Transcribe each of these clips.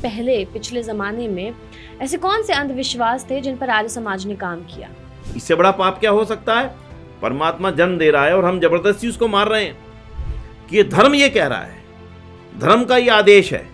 पहले पिछले ज़माने में ऐसे कौन से अंधविश्वास थे जिन पर आर्य समाज ने काम किया? इससे बड़ा पाप क्या हो सकता है? परमात्मा जन्म दे रहा है और हम जबरदस्ती उसको मार रहे हैं कि ये धर्म ये कह रहा है, धर्म का ये आदेश है,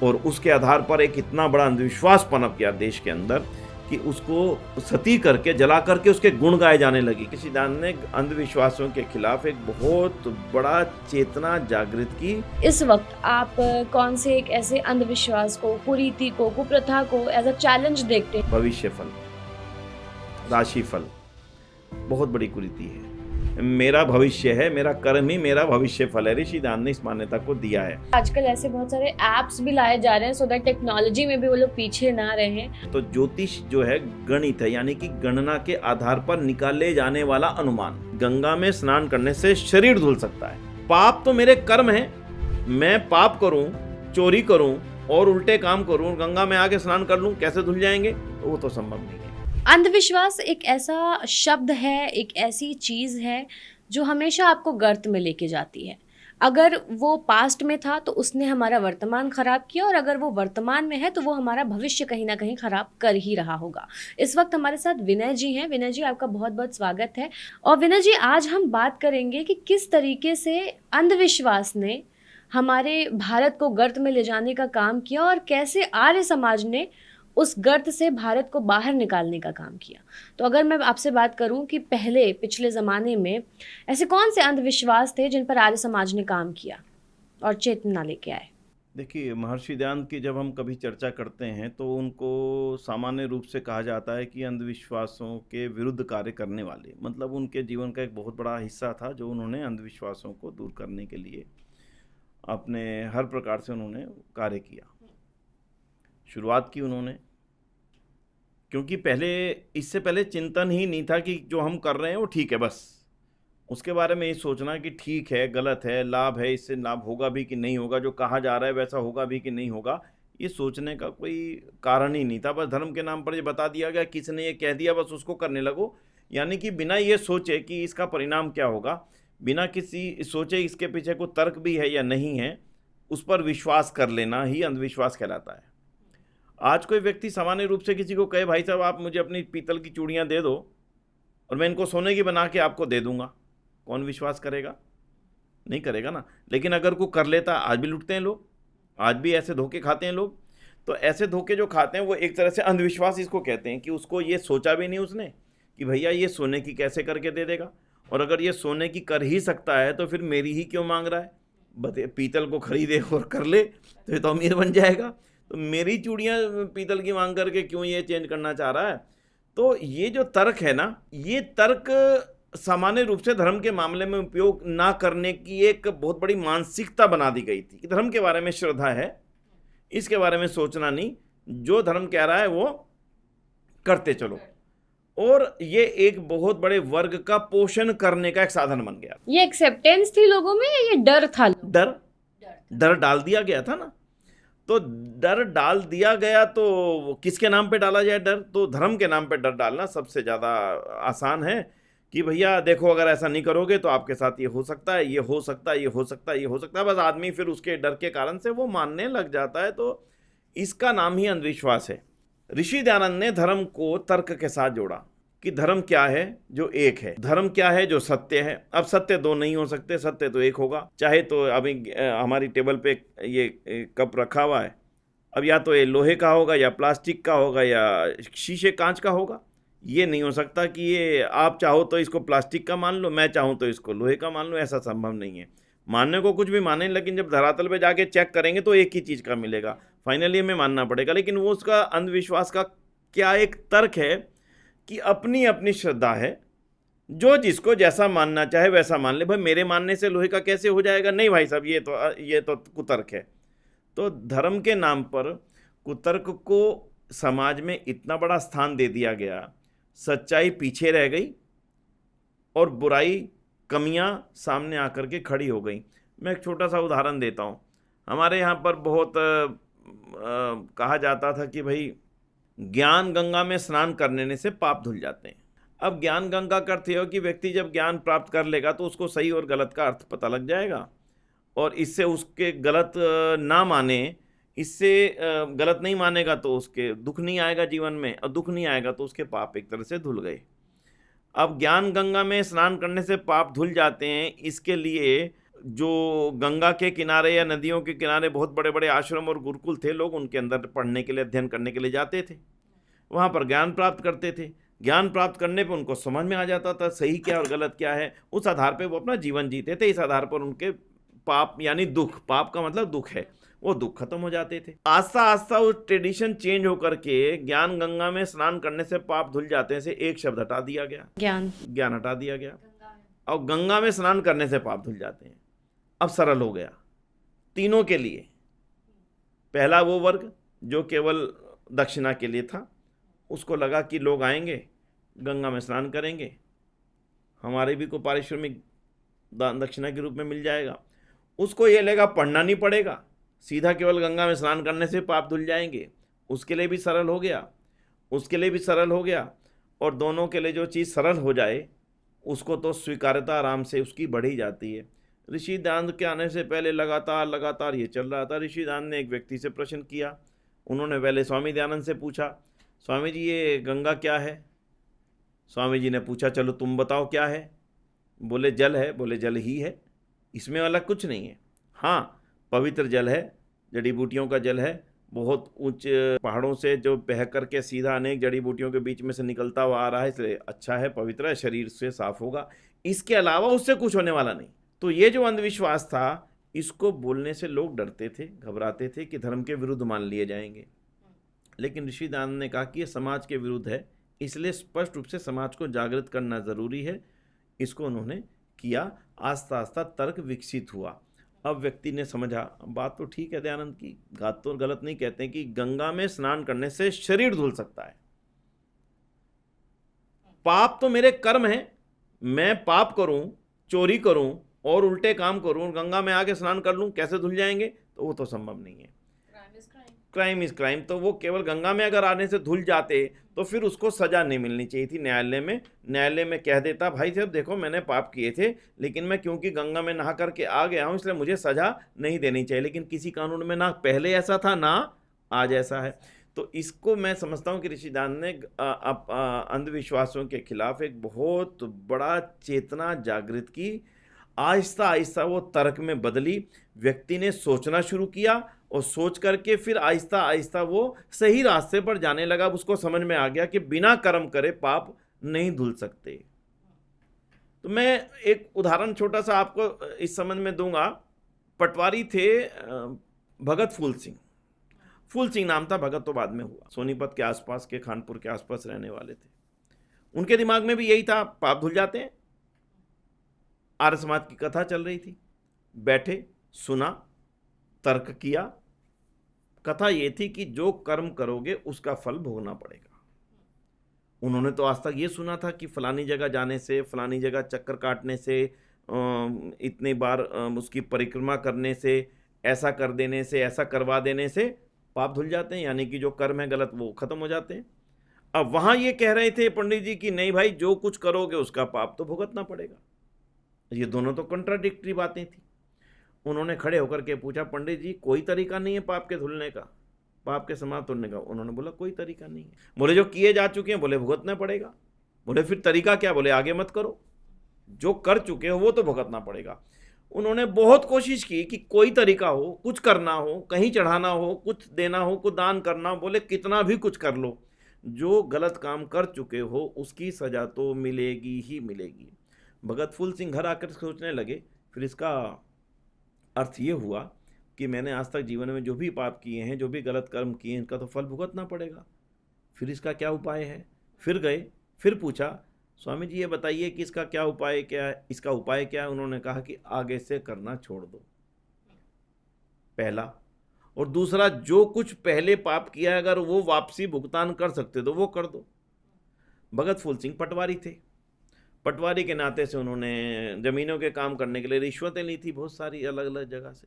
और उसके आधार पर एक इतना बड़ा अंधविश्वास पनप गया देश के अंदर कि उसको सती करके जला करके उसके गुण गाए जाने लगी। किसी दान ने अंधविश्वासों के खिलाफ एक बहुत बड़ा चेतना जागृत की। इस वक्त आप कौन से एक ऐसे अंधविश्वास को, कुरीति को, कुप्रथा को एज अ चैलेंज देखते हैं? भविष्य फल, राशि फल बहुत बड़ी कुरीति है। मेरा भविष्य है, मेरा कर्म ही मेरा भविष्य फल है। ऋषिदान ने इस मान्यता को दिया है। आजकल ऐसे बहुत सारे एप्स भी लाए जा रहे हैं सो दैट टेक्नोलॉजी में भी वो लोग पीछे ना रहें। तो ज्योतिष जो है गणित है, यानी कि गणना के आधार पर निकाले जाने वाला अनुमान। गंगा में स्नान करने से शरीर धुल सकता है। पाप तो मेरे कर्म है, मैं पाप करूं, चोरी करूं और उल्टे काम करूं, गंगा में आके स्नान कर लूं, कैसे धुल जाएंगे? तो वो तो संभव नहीं है। अंधविश्वास एक ऐसा शब्द है, एक ऐसी चीज है जो हमेशा आपको गर्त में लेके जाती है। अगर वो पास्ट में था तो उसने हमारा वर्तमान खराब किया, और अगर वो वर्तमान में है तो वो हमारा भविष्य कहीं ना कहीं खराब कर ही रहा होगा। इस वक्त हमारे साथ विनय जी हैं। विनय जी, आपका बहुत बहुत स्वागत है। और विनय जी, आज हम बात करेंगे कि किस तरीके से अंधविश्वास ने हमारे भारत को गर्त में ले जाने का काम किया और कैसे आर्य समाज ने उस गर्त से भारत को बाहर निकालने का काम किया। तो अगर मैं आपसे बात करूं कि पहले पिछले ज़माने में ऐसे कौन से अंधविश्वास थे जिन पर आर्य समाज ने काम किया और चेतना लेके आए? देखिए, महर्षि दयानंद की जब हम कभी चर्चा करते हैं तो उनको सामान्य रूप से कहा जाता है कि अंधविश्वासों के विरुद्ध कार्य करने वाले, मतलब उनके जीवन का एक बहुत बड़ा हिस्सा था जो उन्होंने अंधविश्वासों को दूर करने के लिए अपने हर प्रकार से उन्होंने कार्य किया। शुरुआत की उन्होंने, क्योंकि इससे पहले चिंतन ही नहीं था कि जो हम कर रहे हैं वो ठीक है। बस उसके बारे में ये सोचना कि ठीक है, गलत है, लाभ है, इससे लाभ होगा भी कि नहीं होगा, जो कहा जा रहा है वैसा होगा भी कि नहीं होगा, ये सोचने का कोई कारण ही नहीं था। बस धर्म के नाम पर ये बता दिया गया, किसी ने ये कह दिया, बस उसको करने लगो। यानी कि बिना ये सोचे कि इसका परिणाम क्या होगा, बिना किसी सोचे इसके पीछे कोई तर्क भी है या नहीं है, उस पर विश्वास कर लेना ही अंधविश्वास कहलाता है। आज कोई व्यक्ति सामान्य रूप से किसी को कहे, भाई साहब आप मुझे अपनी पीतल की चूड़ियाँ दे दो और मैं इनको सोने की बना के आपको दे दूंगा, कौन विश्वास करेगा? नहीं करेगा ना। लेकिन अगर कोई कर लेता, आज भी लुटते हैं लोग, आज भी ऐसे धोखे खाते हैं लोग। तो ऐसे धोखे जो खाते हैं वो एक तरह से अंधविश्वास इसको कहते हैं कि उसको ये सोचा भी नहीं उसने कि भैया ये सोने की कैसे करके दे देगा, और अगर ये सोने की कर ही सकता है तो फिर मेरी ही क्यों मांग रहा है? पीतल को खरीदे और कर ले तो ये तो अमीर बन जाएगा, तो मेरी चूड़ियाँ पीतल की मांग करके क्यों ये चेंज करना चाह रहा है? तो ये जो तर्क है ना, ये तर्क सामान्य रूप से धर्म के मामले में उपयोग ना करने की एक बहुत बड़ी मानसिकता बना दी गई थी कि धर्म के बारे में श्रद्धा है, इसके बारे में सोचना नहीं, जो धर्म कह रहा है वो करते चलो। और ये एक बहुत बड़े वर्ग का पोषण करने का एक साधन बन गया। ये एक्सेप्टेंस थी लोगों में या ये डर था? डर डाल दिया गया था ना। तो डर डाल दिया गया तो किसके नाम पे डाला जाए डर? तो धर्म के नाम पे डर डालना सबसे ज़्यादा आसान है कि भैया देखो, अगर ऐसा नहीं करोगे तो आपके साथ ये हो सकता है, ये हो सकता है, ये हो सकता है, ये हो सकता है। बस आदमी फिर उसके डर के कारण से वो मानने लग जाता है। तो इसका नाम ही अंधविश्वास है। ऋषि दयानंद ने धर्म को तर्क के साथ जोड़ा कि धर्म क्या है जो एक है, धर्म क्या है जो सत्य है। अब सत्य दो नहीं हो सकते, सत्य तो एक होगा। चाहे तो अभी हमारी टेबल पे ये कप रखा हुआ है, अब या तो ये लोहे का होगा या प्लास्टिक का होगा या शीशे कांच का होगा। ये नहीं हो सकता कि ये आप चाहो तो इसको प्लास्टिक का मान लो, मैं चाहूँ तो इसको लोहे का मान लो। ऐसा संभव नहीं है। मानने को कुछ भी माने, लेकिन जब धरातल पे जाके चेक करेंगे तो एक ही चीज़ का मिलेगा, फाइनली हमें मानना पड़ेगा। लेकिन वो उसका अंधविश्वास का क्या एक तर्क है कि अपनी अपनी श्रद्धा है, जो जिसको जैसा मानना चाहे वैसा मान ले। भाई मेरे मानने से लोहे का कैसे हो जाएगा? नहीं भाई साहब, ये तो कुतर्क है। तो धर्म के नाम पर कुतर्क को समाज में इतना बड़ा स्थान दे दिया गया, सच्चाई पीछे रह गई और बुराई, कमियां सामने आकर के खड़ी हो गई। मैं एक छोटा सा उदाहरण देता हूँ। हमारे यहाँ पर बहुत कहा जाता था कि भाई ज्ञान गंगा में स्नान करने से पाप धुल जाते हैं। अब ज्ञान गंगा का अर्थ यह हो कि व्यक्ति जब ज्ञान प्राप्त कर लेगा तो उसको सही और गलत का अर्थ पता लग जाएगा, और इससे उसके गलत ना माने, इससे गलत नहीं मानेगा तो उसके दुख नहीं आएगा जीवन में, और दुख नहीं आएगा तो उसके पाप एक तरह से धुल गए। अब ज्ञान गंगा में स्नान करने से पाप धुल जाते हैं, इसके लिए जो गंगा के किनारे या नदियों के किनारे बहुत बड़े बड़े आश्रम और गुरुकुल थे, लोग उनके अंदर पढ़ने के लिए, अध्ययन करने के लिए जाते थे, वहाँ पर ज्ञान प्राप्त करते थे। ज्ञान प्राप्त करने पर उनको समझ में आ जाता था सही क्या और गलत क्या है, उस आधार पर वो अपना जीवन जीते थे। इस आधार पर उनके पाप यानी दुख, पाप का मतलब दुख है, वो दुख खत्म हो जाते थे। आस्ता आस्ता वो ट्रेडिशन चेंज होकर के ज्ञान गंगा में स्नान करने से पाप धुल जाते हैं से एक शब्द हटा दिया गया, ज्ञान हटा दिया गया, और गंगा में स्नान करने से पाप धुल जाते हैं। अब सरल हो गया तीनों के लिए। पहला वो वर्ग जो केवल दक्षिणा के लिए था, उसको लगा कि लोग आएंगे गंगा में स्नान करेंगे, हमारे भी को पारिश्रमिक दान दक्षिणा के रूप में मिल जाएगा। उसको ये लगा पढ़ना नहीं पड़ेगा, सीधा केवल गंगा में स्नान करने से पाप धुल जाएंगे, उसके लिए भी सरल हो गया, उसके लिए भी सरल हो गया। और दोनों के लिए जो चीज़ सरल हो जाए उसको तो स्वीकार्यता आराम से उसकी बढ़ ही जाती है। ऋषि दयानंद के आने से पहले लगातार ये चल रहा था। ऋषि दयानंद ने एक व्यक्ति से प्रश्न किया, उन्होंने पहले स्वामी दयानंद से पूछा, स्वामी जी ये गंगा क्या है? स्वामी जी ने पूछा, चलो तुम बताओ क्या है? बोले जल है। बोले जल ही है, इसमें अलग कुछ नहीं है। हाँ, पवित्र जल है, जड़ी बूटियों का जल है, बहुत ऊंचे पहाड़ों से जो बह करके सीधा अनेक जड़ी बूटियों के बीच में से निकलता हुआ आ रहा है, इसलिए अच्छा है, पवित्र है, शरीर से साफ होगा, इसके अलावा उससे कुछ होने वाला नहीं। तो ये जो अंधविश्वास था, इसको बोलने से लोग डरते थे, घबराते थे कि धर्म के विरुद्ध मान लिए जाएंगे। लेकिन ऋषि दयानंद ने कहा कि ये समाज के विरुद्ध है, इसलिए स्पष्ट रूप से समाज को जागृत करना ज़रूरी है। इसको उन्होंने किया, आस्ता आस्ता तर्क विकसित हुआ। अब व्यक्ति ने समझा, बात तो ठीक है दयानंद की, बात तो गलत नहीं कहते हैं कि गंगा में स्नान करने से शरीर धुल सकता है। पाप तो मेरे कर्म है, मैं पाप करूं, चोरी करूं और उल्टे काम करूं, गंगा में आके स्नान कर लूं, कैसे धुल जाएंगे? तो वो तो संभव नहीं है। Crime is crime. तो वो केवल गंगा में अगर आने से धुल जाते तो फिर उसको सजा नहीं मिलनी चाहिए थी न्यायालय में कह देता, भाई साहब देखो मैंने पाप किए थे, लेकिन मैं क्योंकि गंगा में नहा करके आ गया हूँ इसलिए मुझे सजा नहीं देनी चाहिए। लेकिन किसी कानून में ना पहले ऐसा था ना आज ऐसा है। तो इसको मैं समझता हूँ कि ऋषि दयानंद ने अंधविश्वासों के खिलाफ एक बहुत बड़ा चेतना जागृत की। आहिस्ता आहिस्ता वो तर्क में बदली, व्यक्ति ने सोचना शुरू किया और सोच करके फिर आहिस्ता आहिस्ता वो सही रास्ते पर जाने लगा। उसको समझ में आ गया कि बिना कर्म करे पाप नहीं धुल सकते। तो मैं एक उदाहरण छोटा सा आपको इस समझ में दूंगा। पटवारी थे भगत फूल सिंह नाम था, भगत तो बाद में हुआ, सोनीपत के आसपास के, खानपुर के आसपास रहने वाले थे। उनके दिमाग में भी यही था, पाप धुल जाते हैं। आर्य समाज की कथा चल रही थी, बैठे, सुना, तर्क किया। कथा ये थी कि जो कर्म करोगे उसका फल भोगना पड़ेगा। उन्होंने तो आज तक ये सुना था कि फलानी जगह जाने से, फलानी जगह चक्कर काटने से, इतनी बार उसकी परिक्रमा करने से, ऐसा कर देने से, ऐसा करवा देने से पाप धुल जाते हैं, यानी कि जो कर्म है गलत वो खत्म हो जाते हैं। अब वहाँ ये कह रहे थे पंडित जी कि नहीं भाई, जो कुछ करोगे उसका पाप तो भुगतना पड़ेगा। ये दोनों तो कंट्राडिक्टरी बातें थी। उन्होंने खड़े होकर के पूछा, पंडित जी कोई तरीका नहीं है पाप के धुलने का, पाप के समाप्त होने का? उन्होंने बोला कोई तरीका नहीं है। बोले जो किए जा चुके हैं, बोले भुगतना पड़ेगा। बोले फिर तरीका क्या? बोले आगे मत करो, जो कर चुके हो वो तो भुगतना पड़ेगा। उन्होंने बहुत कोशिश की कि कोई तरीका हो, कुछ करना हो, कहीं चढ़ाना हो, कुछ देना हो, कुछ दान करना हो। बोले कितना भी कुछ कर लो, जो गलत काम कर चुके हो उसकी सजा तो मिलेगी ही मिलेगी। भगत फूल सिंह घर आकर सोचने लगे, फिर इसका अर्थ ये हुआ कि मैंने आज तक जीवन में जो भी पाप किए हैं, जो भी गलत कर्म किए हैं, इनका तो फल भुगतना पड़ेगा। फिर इसका क्या उपाय है? फिर गए, फिर पूछा, स्वामी जी ये बताइए कि इसका क्या उपाय, क्या है इसका उपाय क्या है? उन्होंने कहा कि आगे से करना छोड़ दो, पहला। और दूसरा, जो कुछ पहले पाप किया है अगर वो वापसी भुगतान कर सकते तो वो कर दो। भगत फूल सिंह पटवारी थे, पटवारी के नाते से उन्होंने ज़मीनों के काम करने के लिए रिश्वतें ली थी बहुत सारी अलग अलग जगह से।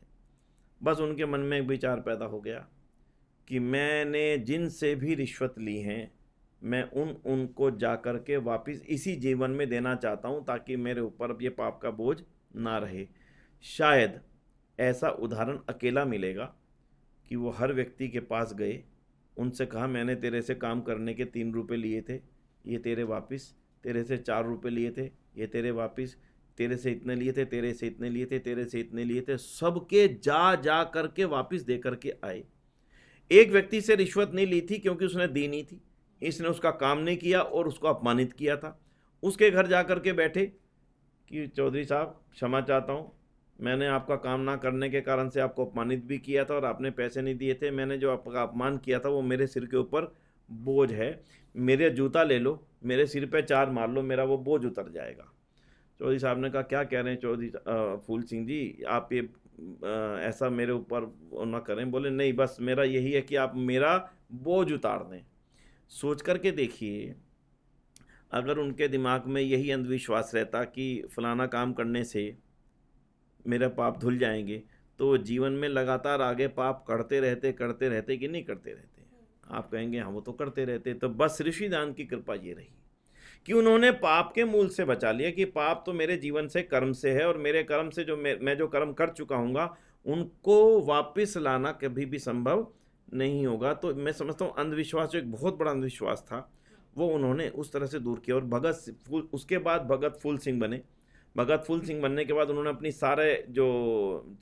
बस उनके मन में एक विचार पैदा हो गया कि मैंने जिनसे भी रिश्वत ली हैं, मैं उनको जा कर के वापस इसी जीवन में देना चाहता हूं, ताकि मेरे ऊपर अब ये पाप का बोझ ना रहे। शायद ऐसा उदाहरण अकेला मिलेगा कि वो हर व्यक्ति के पास गए, उनसे कहा मैंने तेरे से काम करने के 3 रुपये लिए थे, ये तेरे वापस, तेरे से 4 रुपये लिए थे, ये तेरे वापस, तेरे से इतने लिए थे, तेरे से इतने लिए थे, तेरे से इतने लिए थे, सबके जा जा करके वापस दे करके आए। एक व्यक्ति से रिश्वत नहीं ली थी क्योंकि उसने दी नहीं थी, इसने उसका काम नहीं किया और उसको अपमानित किया था। उसके घर जा कर के बैठे कि चौधरी साहब क्षमा चाहता हूँ, मैंने आपका काम ना करने के कारण से आपको अपमानित भी किया था और आपने पैसे नहीं दिए थे, मैंने जो आपका अपमान किया था वो मेरे सिर के ऊपर बोझ है, मेरे जूता ले लो, मेरे सिर पे 4 मार लो, मेरा वो बोझ उतर जाएगा। चौधरी साहब ने कहा क्या कह रहे हैं चौधरी फूल सिंह जी, आप ये ऐसा मेरे ऊपर ना करें। बोले नहीं, बस मेरा यही है कि आप मेरा बोझ उतार दें। सोच करके देखिए, अगर उनके दिमाग में यही अंधविश्वास रहता कि फलाना काम करने से मेरे पाप धुल जाएंगे, तो जीवन में लगातार आगे पाप करते रहते कि नहीं करते रहते। आप कहेंगे हाँ वो तो करते रहते। तो बस ऋषिदान की कृपा ये रही कि उन्होंने पाप के मूल से बचा लिया कि पाप तो मेरे जीवन से, कर्म से है, और मेरे कर्म से जो मैं जो कर्म कर चुका हूँगा उनको वापस लाना कभी भी संभव नहीं होगा। तो मैं समझता हूँ अंधविश्वास जो एक बहुत बड़ा अंधविश्वास था वो उन्होंने उस तरह से दूर किया। और उसके बाद भगत फूल सिंह बने। भगत फूल सिंह बनने के बाद उन्होंने अपनी सारे जो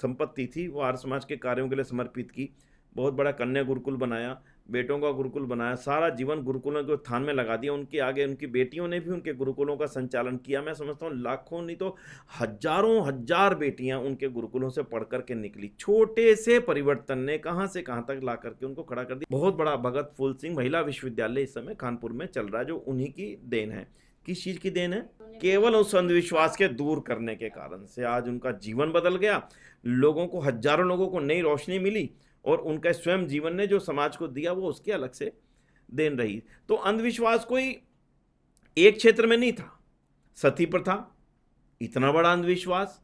संपत्ति थी वो आर्य समाज के कार्यों के लिए समर्पित की। बहुत बड़ा कन्या गुरुकुल बनाया, बेटों का गुरुकुल बनाया, सारा जीवन गुरुकुलों के उत्थान में लगा दिया। उनके आगे उनकी बेटियों ने भी उनके गुरुकुलों का संचालन किया। मैं समझता हूँ लाखों नहीं तो हजारों हजार बेटियां उनके गुरुकुलों से पढ़ करके निकली। छोटे से परिवर्तन ने कहाँ से कहाँ तक ला करके उनको खड़ा कर दिया। बहुत बड़ा भगत फूल सिंह महिला विश्वविद्यालय इस समय कानपुर में चल रहा है, जो उन्हीं की देन है। किस चीज की देन है? केवल उस अंधविश्वास के दूर करने के कारण से आज उनका जीवन बदल गया। लोगों को, हजारों लोगों को नई रोशनी मिली और उनका स्वयं जीवन ने जो समाज को दिया वो उसके अलग से देन रही। तो अंधविश्वास कोई एक क्षेत्र में नहीं था। सती प्रथा इतना बड़ा अंधविश्वास,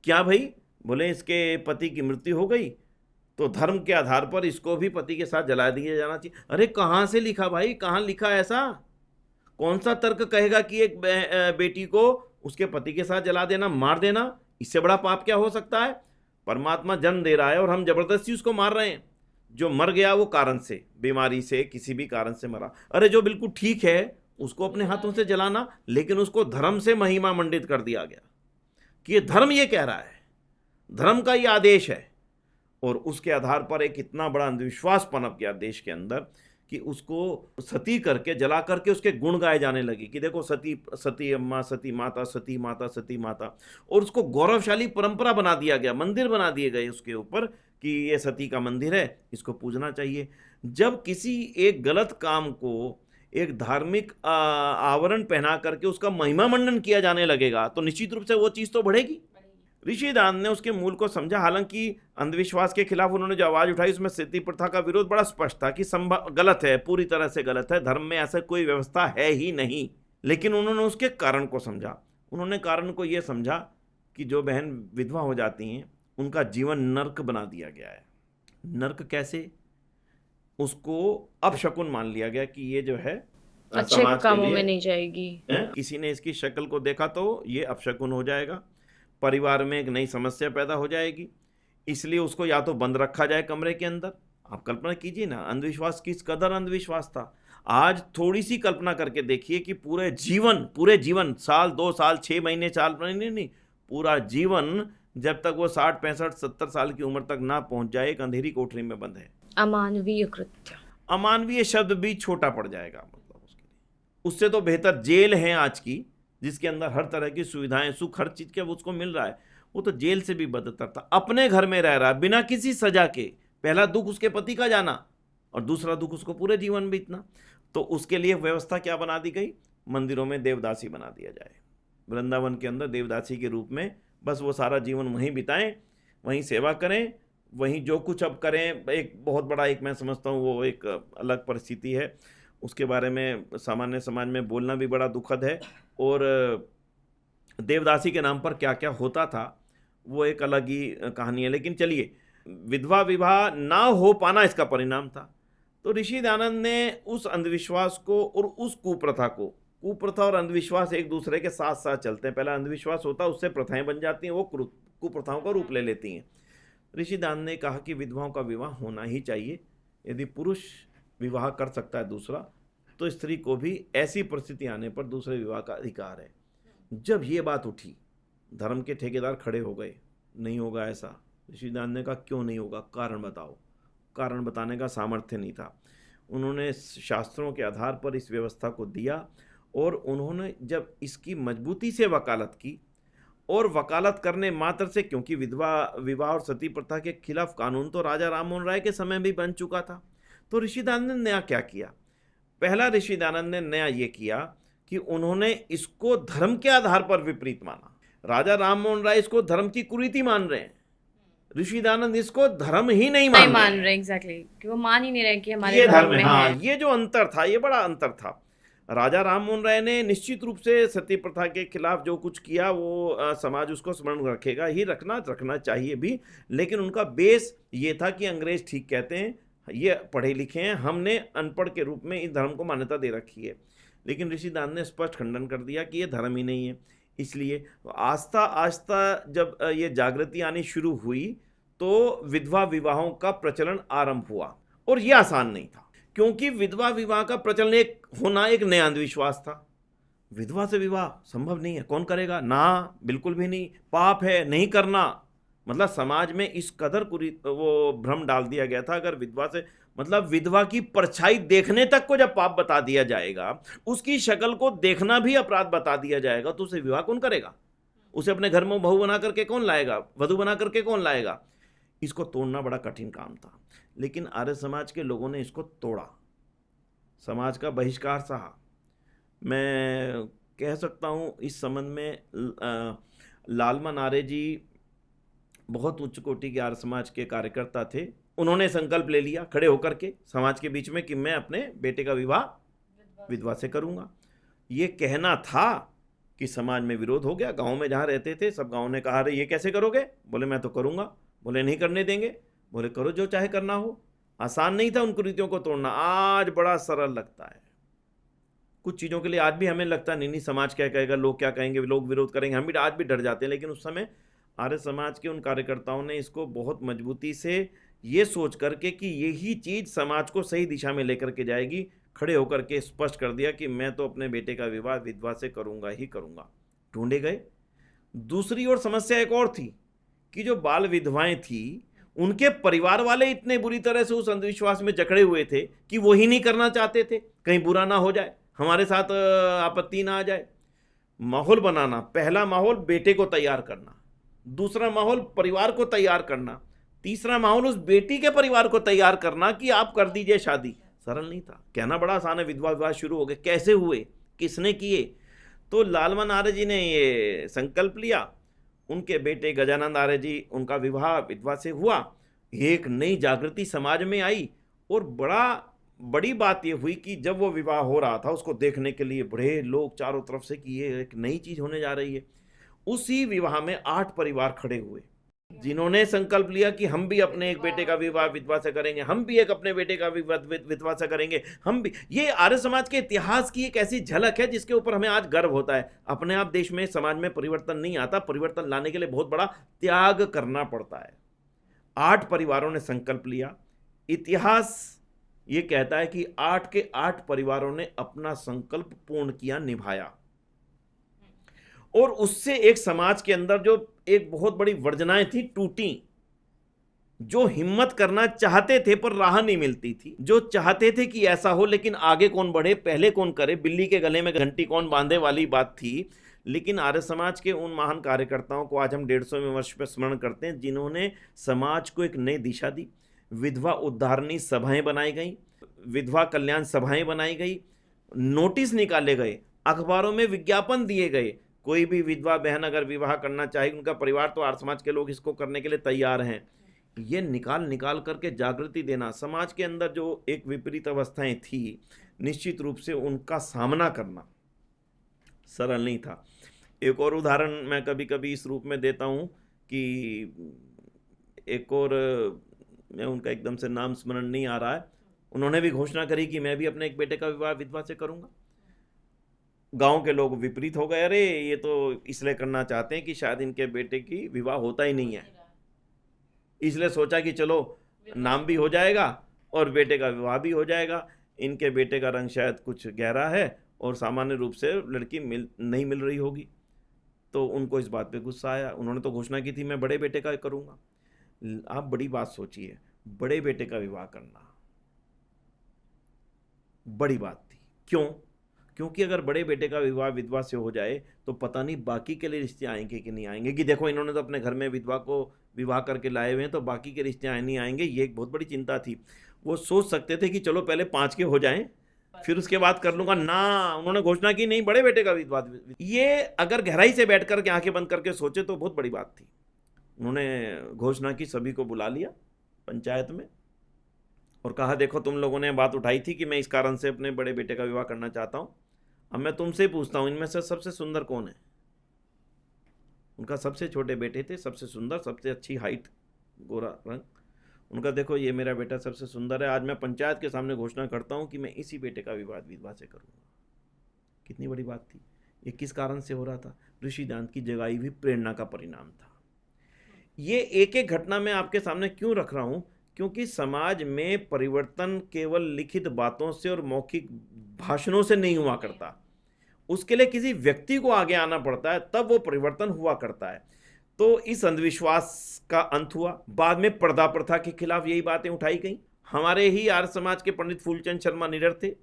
क्या भाई? बोले इसके पति की मृत्यु हो गई तो धर्म के आधार पर इसको भी पति के साथ जला दिया जाना चाहिए। अरे कहाँ से लिखा भाई, कहाँ लिखा ऐसा? कौन सा तर्क कहेगा कि एक बेटी को उसके पति के साथ जला देना, मार देना, इससे बड़ा पाप क्या हो सकता है? परमात्मा जन्म दे रहा है और हम जबरदस्ती उसको मार रहे हैं। जो मर गया वो कारण से, बीमारी से, किसी भी कारण से मरा। अरे जो बिल्कुल ठीक है उसको अपने हाथों से जलाना, लेकिन उसको धर्म से महिमा मंडित कर दिया गया कि ये धर्म ये कह रहा है, धर्म का ये आदेश है। और उसके आधार पर एक इतना बड़ा अंधविश्वास पनप गया देश के अंदर कि उसको सती करके, जला करके उसके गुण गाए जाने लगे कि देखो सती, सती अम्मा, सती माता, सती माता, सती माता। और उसको गौरवशाली परंपरा बना दिया गया, मंदिर बना दिए गए उसके ऊपर कि ये सती का मंदिर है, इसको पूजना चाहिए। जब किसी एक गलत काम को एक धार्मिक आवरण पहना करके उसका महिमा मंडन किया जाने लगेगा तो निश्चित रूप से वो चीज़ तो बढ़ेगी। ऋषिदान ने उसके मूल को समझा। हालांकि अंधविश्वास के खिलाफ उन्होंने जो आवाज उठाई उसमें सती प्रथा का विरोध बड़ा स्पष्ट था कि गलत है, पूरी तरह से गलत है, धर्म में ऐसा कोई व्यवस्था है ही नहीं। लेकिन उन्होंने उसके कारण को समझा। उन्होंने कारण को यह समझा कि जो बहन विधवा हो जाती हैं उनका जीवन नर्क बना दिया गया है। नर्क कैसे? उसको अपशकुन मान लिया गया कि ये जो है अच्छे कामों में नहीं जाएगी। किसी ने इसकी शक्ल को देखा तो ये अपशकुन हो जाएगा, परिवार में एक नई समस्या पैदा हो जाएगी, इसलिए उसको या तो बंद रखा जाए कमरे के अंदर। आप कल्पना कीजिए ना अंधविश्वास किस कदर अंधविश्वास था। आज थोड़ी सी कल्पना करके देखिए कि पूरे जीवन साल, 2 साल, 6 महीने, 4 महीने नहीं, पूरा जीवन जब तक वो 60, 65, 70 साल की उम्र तक ना पहुंच जाए एक अंधेरी कोठरी में बंद है। अमानवीय कृत्य। अमानवीय शब्द भी छोटा पड़ जाएगा, मतलब उसके लिए उससे तो बेहतर जेल है आज की, जिसके अंदर हर तरह की सुविधाएं, सुख, हर चीज के उसको मिल रहा है। वो तो जेल से भी बदतर था। अपने घर में रह रहा है बिना किसी सजा के। पहला दुख उसके पति का जाना और दूसरा दुख उसको पूरे जीवन बीतना। तो उसके लिए व्यवस्था क्या बना दी गई? मंदिरों में देवदासी बना दिया जाए। वृंदावन के अंदर देवदासी के रूप में बस वो सारा जीवन वहीं बिताएं, वहीं सेवा करें, वहीं जो कुछ अब करें। एक बहुत बड़ा, एक मैं समझता हूँ वो एक अलग परिस्थिति है, उसके बारे में सामान्य समाज में बोलना भी बड़ा दुखद है। और देवदासी के नाम पर क्या क्या होता था वो एक अलग ही कहानी है। लेकिन चलिए, विधवा विवाह ना हो पाना इसका परिणाम था। तो ऋषि दयानंद ने उस अंधविश्वास को और उस कुप्रथा और अंधविश्वास एक दूसरे के साथ साथ चलते हैं। पहला अंधविश्वास होता है, उससे प्रथाएं बन जाती हैं, वो कुप्रथाओं का रूप ले लेती हैं। ऋषिदान ने कहा कि विधवाओं का विवाह होना ही चाहिए। यदि पुरुष विवाह कर सकता है दूसरा, तो स्त्री को भी ऐसी परिस्थिति आने पर दूसरे विवाह का अधिकार है। जब ये बात उठी, धर्म के ठेकेदार खड़े हो गए, नहीं होगा ऐसा। ऋषिदान ने कहा क्यों नहीं होगा, कारण बताओ। कारण बताने का सामर्थ्य नहीं था। उन्होंने शास्त्रों के आधार पर इस व्यवस्था को दिया, और उन्होंने जब इसकी मजबूती से वकालत की, और वकालत करने मात्र से, क्योंकि विधवा विवाह और सती प्रथा के खिलाफ कानून तो राजा राममोहन राय के समय भी बन चुका था, तो ऋषिदानंद ने नया क्या किया? पहला ऋषिदानंद ने नया ये किया कि उन्होंने इसको धर्म के आधार पर विपरीत माना। राजा राममोहन राय इसको धर्म की कुरीति मान रहे हैं, ऋषिदानंद इसको धर्म ही नहीं मान रहे। एग्जैक्टली, कि वो मान ही नहीं रहे कि हमारे ये धर्म धर्म में है। हाँ, है। ये जो अंतर था, ये बड़ा अंतर था। राजा राममोहन राय ने निश्चित रूप से सती प्रथा के खिलाफ जो कुछ किया, वो समाज उसको स्मरण रखेगा ही, रखना चाहिए भी, लेकिन उनका बेस ये था कि अंग्रेज ठीक कहते हैं, ये पढ़े लिखे हैं, हमने अनपढ़ के रूप में इस धर्म को मान्यता दे रखी है। लेकिन ऋषिदान ने स्पष्ट खंडन कर दिया कि ये धर्म ही नहीं है। इसलिए आस्था आस्था जब ये जागृति आनी शुरू हुई, तो विधवा विवाहों का प्रचलन आरंभ हुआ, और यह आसान नहीं था, क्योंकि विधवा विवाह का प्रचलन होना एक नया अंधविश्वास था। विधवा से विवाह संभव नहीं है, कौन करेगा? ना, बिल्कुल भी नहीं, पाप है, नहीं करना। मतलब समाज में इस कदर वो भ्रम डाल दिया गया था, अगर विधवा से, मतलब विधवा की परछाई देखने तक को जब पाप बता दिया जाएगा, उसकी शक्ल को देखना भी अपराध बता दिया जाएगा, तो उसे विवाह कौन करेगा? उसे अपने घर में बहू बना करके कौन लाएगा? वधू बना करके कौन लाएगा? इसको तोड़ना बड़ा कठिन काम था, लेकिन आर्य समाज के लोगों ने इसको तोड़ा, समाज का बहिष्कार सहा। मैं कह सकता हूँ इस संबंध में लालमन आर्य जी बहुत उच्च कोटि के आर्य समाज के कार्यकर्ता थे। उन्होंने संकल्प ले लिया खड़े होकर के समाज के बीच में कि मैं अपने बेटे का विवाह विधवा से करूँगा। ये कहना था कि समाज में विरोध हो गया। गाँव में जहाँ रहते थे सब गाँव ने कहा, अरे ये कैसे करोगे? बोले मैं तो करूँगा। बोले नहीं करने देंगे। बोले करो जो चाहे करना हो। आसान नहीं था उन कुरीतियों को तोड़ना, आज बड़ा सरल लगता है। कुछ चीज़ों के लिए आज भी हमें लगता नहीं समाज क्या कहेगा, लोग क्या कहेंगे, लोग विरोध करेंगे, हम भी आज भी डर जाते हैं। लेकिन उस समय आर्य समाज के उन कार्यकर्ताओं ने इसको बहुत मजबूती से ये सोच करके कि यही चीज़ समाज को सही दिशा में लेकर के जाएगी, खड़े होकर के स्पष्ट कर दिया कि मैं तो अपने बेटे का विवाह विधवा से करूँगा ही करूँगा। ढूंढे गए। दूसरी ओर समस्या एक और थी कि जो बाल विधवाएं थी, उनके परिवार वाले इतने बुरी तरह से उस अंधविश्वास में जकड़े हुए थे कि वो ही नहीं करना चाहते थे, कहीं बुरा ना हो जाए, हमारे साथ आपत्ति ना आ जाए। माहौल बनाना, पहला माहौल बेटे को तैयार करना, दूसरा माहौल परिवार को तैयार करना, तीसरा माहौल उस बेटी के परिवार को तैयार करना कि आप कर दीजिए शादी। सरल नहीं था। कहना बड़ा आसान है, विधवा विवाह शुरू हो गए। कैसे हुए, किसने किए? तो लालमन आर्य जी ने ये संकल्प लिया, उनके बेटे गजानंद आर्य जी, उनका विवाह विधवा से हुआ। एक नई जागृति समाज में आई, और बड़ी बात ये हुई कि जब वो विवाह हो रहा था उसको देखने के लिए बड़े लोग चारों तरफ से कि ये एक नई चीज होने जा रही है। उसी विवाह में 8 परिवार खड़े हुए जिन्होंने संकल्प लिया कि हम भी अपने एक बेटे का विवाह विधवा से करेंगे, हम भी एक अपने बेटे का विवाह विधवा से करेंगे, हम भी। ये आर्य समाज के इतिहास की एक ऐसी झलक है जिसके ऊपर हमें आज गर्व होता है। अपने आप देश में समाज में परिवर्तन नहीं आता, परिवर्तन लाने के लिए बहुत बड़ा त्याग करना पड़ता है। 8 परिवारों ने संकल्प लिया। इतिहास ये कहता है कि 8 के 8 परिवारों ने अपना संकल्प पूर्ण किया, निभाया, और उससे एक समाज के अंदर जो एक बहुत बड़ी वर्जनाएं थी टूटी। जो हिम्मत करना चाहते थे पर राह नहीं मिलती थी, जो चाहते थे कि ऐसा हो लेकिन आगे कौन बढ़े, पहले कौन करे, बिल्ली के गले में घंटी कौन बांधे वाली बात थी। लेकिन आर्य समाज के उन महान कार्यकर्ताओं को आज हम 150वें वर्ष पर स्मरण करते हैं, जिन्होंने समाज को एक नई दिशा दी। विधवा उद्धारणी सभाएं बनाई गई, विधवा कल्याण सभाएं बनाई गई, नोटिस निकाले गए, अखबारों में विज्ञापन दिए गए। कोई भी विधवा बहन अगर विवाह करना चाहे, उनका परिवार तो आर्य समाज के लोग इसको करने के लिए तैयार हैं। ये निकाल करके जागृति देना, समाज के अंदर जो एक विपरीत अवस्थाएं थी, निश्चित रूप से उनका सामना करना सरल नहीं था। एक और उदाहरण मैं कभी कभी इस रूप में देता हूँ कि एक और, मैं उनका एकदम से नाम स्मरण नहीं आ रहा है, उन्होंने भी घोषणा करी कि मैं भी अपने एक बेटे का विवाह विधवा से करूँगा। गांव के लोग विपरीत हो गए, अरे ये तो इसलिए करना चाहते हैं कि शायद इनके बेटे की विवाह होता ही नहीं है। इसलिए सोचा कि चलो नाम भी हो जाएगा और बेटे का विवाह भी हो जाएगा। इनके बेटे का रंग शायद कुछ गहरा है और सामान्य रूप से लड़की नहीं मिल रही होगी, तो उनको इस बात पे गुस्सा आया। उन्होंने तो घोषणा की थी मैं बड़े बेटे का करूँगा। आप बड़ी बात सोचिए, बड़े बेटे का विवाह करना बड़ी बात थी। क्यों? क्योंकि अगर बड़े बेटे का विवाह विधवा से हो जाए तो पता नहीं बाकी के लिए रिश्ते आएंगे कि नहीं आएंगे, कि देखो इन्होंने तो अपने घर में विधवा को विवाह करके लाए हुए हैं तो बाकी के रिश्ते आए नहीं आएंगे। ये एक बहुत बड़ी चिंता थी। वो सोच सकते थे कि चलो पहले 5 के हो जाएं फिर उसके बाद कर लूंगा ना, उन्होंने घोषणा की नहीं बड़े बेटे का विधवा। ये अगर गहराई से बैठ करके आंखें बंद करके सोचे तो बहुत बड़ी बात थी। उन्होंने घोषणा की, सभी को बुला लिया पंचायत में और कहा देखो तुम लोगों ने बात उठाई थी कि मैं इस कारण से अपने बड़े बेटे का विवाह करना चाहता हूं, अब मैं तुमसे पूछता हूं इनमें से सबसे सुंदर कौन है? उनका सबसे छोटे बेटे थे, सबसे सुंदर, सबसे अच्छी हाइट, गोरा रंग। उनका देखो ये मेरा बेटा सबसे सुंदर है, आज मैं पंचायत के सामने घोषणा करता हूं कि मैं इसी बेटे का विवाह विधवा से करूंगा। कितनी बड़ी बात थी। ये किस कारण से हो रहा था? ऋषिदान की जगाई हुई प्रेरणा का परिणाम था। ये एक एक घटना मैं आपके सामने क्यों रख रहा हूं? क्योंकि समाज में परिवर्तन केवल लिखित बातों से और मौखिक भाषणों से नहीं हुआ करता, उसके लिए किसी व्यक्ति को आगे आना पड़ता है, तब वो परिवर्तन हुआ करता है। तो इस अंधविश्वास का अंत हुआ। बाद में पर्दा प्रथा के खिलाफ यही बातें उठाई गई। हमारे ही आर्य समाज के पंडित फूलचंद शर्मा निडर थे,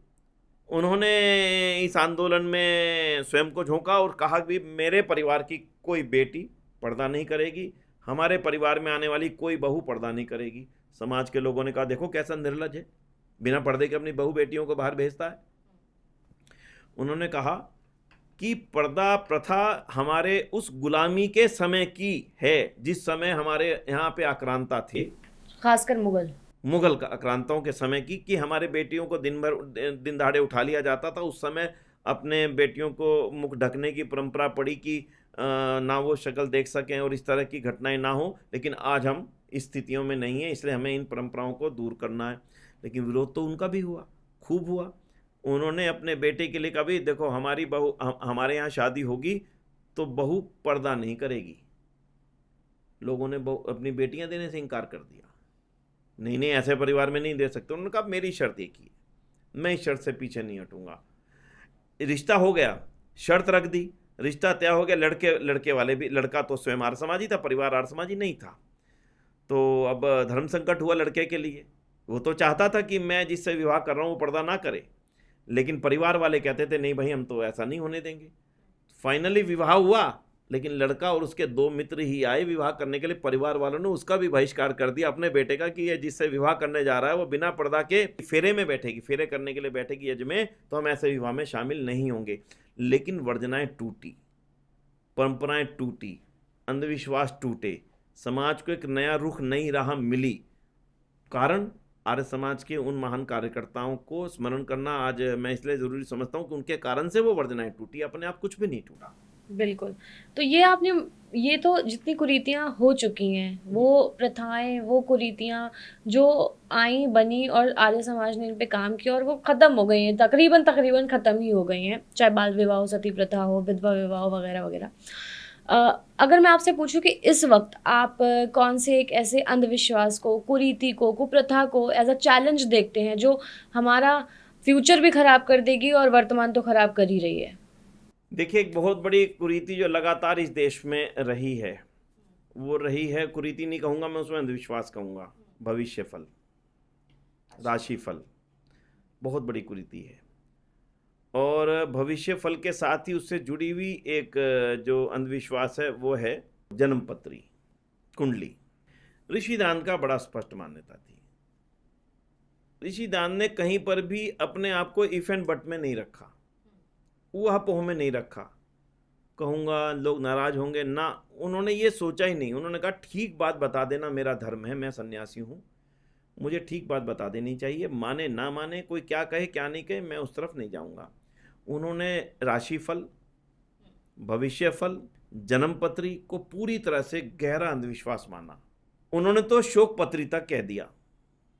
उन्होंने इस आंदोलन में स्वयं को झोंका और कहा कि मेरे परिवार की कोई बेटी पर्दा नहीं करेगी, हमारे परिवार में आने वाली कोई बहू पर्दा नहीं करेगी। समाज के लोगों ने कहा देखो कैसा निर्लज है, बिना पर्दे के अपनी बहू बेटियों को बाहर भेजता है। उन्होंने कहा कि पर्दा प्रथा हमारे उस गुलामी के समय की है जिस समय हमारे यहाँ पे आक्रांता थे, खासकर मुगल का आक्रांताओं के समय की, कि हमारे बेटियों को दिन दहाड़े उठा लिया जाता था। उस समय अपने बेटियों को मुख ढकने की परंपरा पड़ी कि ना वो शक्ल देख सकें और इस तरह की घटनाएं ना हो। लेकिन आज हम इस स्थितियों में नहीं है, इसलिए हमें इन परंपराओं को दूर करना है। लेकिन विरोध तो उनका भी हुआ, खूब हुआ। उन्होंने अपने बेटे के लिए कहा भी देखो हमारी बहू हमारे यहाँ शादी होगी तो बहू पर्दा नहीं करेगी। लोगों ने अपनी बेटियां देने से इनकार कर दिया, नहीं नहीं ऐसे परिवार में नहीं दे सकते। उन्होंने कहा मेरी शर्त एक ही, मैं इस शर्त से पीछे नहीं हटूंगा। रिश्ता हो गया, शर्त रख दी, रिश्ता तय हो गया। लड़के वाले भी, लड़का तो स्वयं आर्य समाजी था, परिवार आर्य समाजी नहीं था। तो अब धर्म संकट हुआ लड़के के लिए। वो तो चाहता था कि मैं जिससे विवाह कर रहा हूँ वो पर्दा ना करे, लेकिन परिवार वाले कहते थे नहीं भाई हम तो ऐसा नहीं होने देंगे। फाइनली विवाह हुआ, लेकिन लड़का और उसके 2 मित्र ही आए विवाह करने के लिए। परिवार वालों ने उसका भी बहिष्कार कर दिया अपने बेटे का कि ये जिससे विवाह करने जा रहा है वो बिना पर्दा के फेरे में बैठेगी, फेरे करने के लिए बैठेगी यज्ञ में, तो हम ऐसे विवाह में शामिल नहीं होंगे। लेकिन वर्जनाएं टूटी, परंपराएं टूटी, अंधविश्वास टूटे, समाज को एक नया रुख, नई राह मिली। कारण आर्य समाज के उन महान कार्यकर्ताओं को स्मरण करना आज मैं इसलिए ज़रूरी समझता हूँ कि उनके कारण से वो वर्जनाएं टूटी, अपने आप कुछ भी नहीं टूटा। बिल्कुल। तो ये तो जितनी कुरीतियाँ हो चुकी हैं, वो प्रथाएं, वो कुरीतियाँ जो आई बनी और आर्य समाज ने इन पे काम किया और वो ख़त्म हो गई हैं, तकरीबन ख़त्म ही हो गई हैं, चाहे बाल विवाह हो, सती प्रथा हो, विधवा विवाह हो, वगैरह वगैरह। अगर मैं आपसे पूछूं कि इस वक्त आप कौन से एक ऐसे अंधविश्वास को, कुरीति को, कुप्रथा को एज अ चैलेंज देखते हैं जो हमारा फ्यूचर भी ख़राब कर देगी और वर्तमान तो ख़राब कर ही रही है? देखिए, एक बहुत बड़ी कुरीति जो लगातार इस देश में रही है, वो रही है, कुरीति नहीं कहूँगा मैं, उसमें अंधविश्वास कहूँगा, भविष्यफल, राशिफल। बहुत बड़ी कुरीति है। और भविष्यफल के साथ ही उससे जुड़ी हुई एक जो अंधविश्वास है वो है जन्मपत्री, कुंडली। ऋषिदान का बड़ा स्पष्ट मान्यता थी। ऋषिदान ने कहीं पर भी अपने आप को इफ एंड बट में नहीं रखा, ऊहा-पोह में नहीं रखा। कहूँगा लोग नाराज होंगे ना, उन्होंने ये सोचा ही नहीं। उन्होंने कहा ठीक बात बता देना मेरा धर्म है, मैं सन्यासी हूँ, मुझे ठीक बात बता देनी चाहिए, माने ना माने, कोई क्या कहे क्या नहीं कहे, मैं उस तरफ नहीं जाऊँगा। उन्होंने राशिफल, भविष्यफल, जन्मपत्री को पूरी तरह से गहरा अंधविश्वास माना। उन्होंने तो शोक पत्री तक कह दिया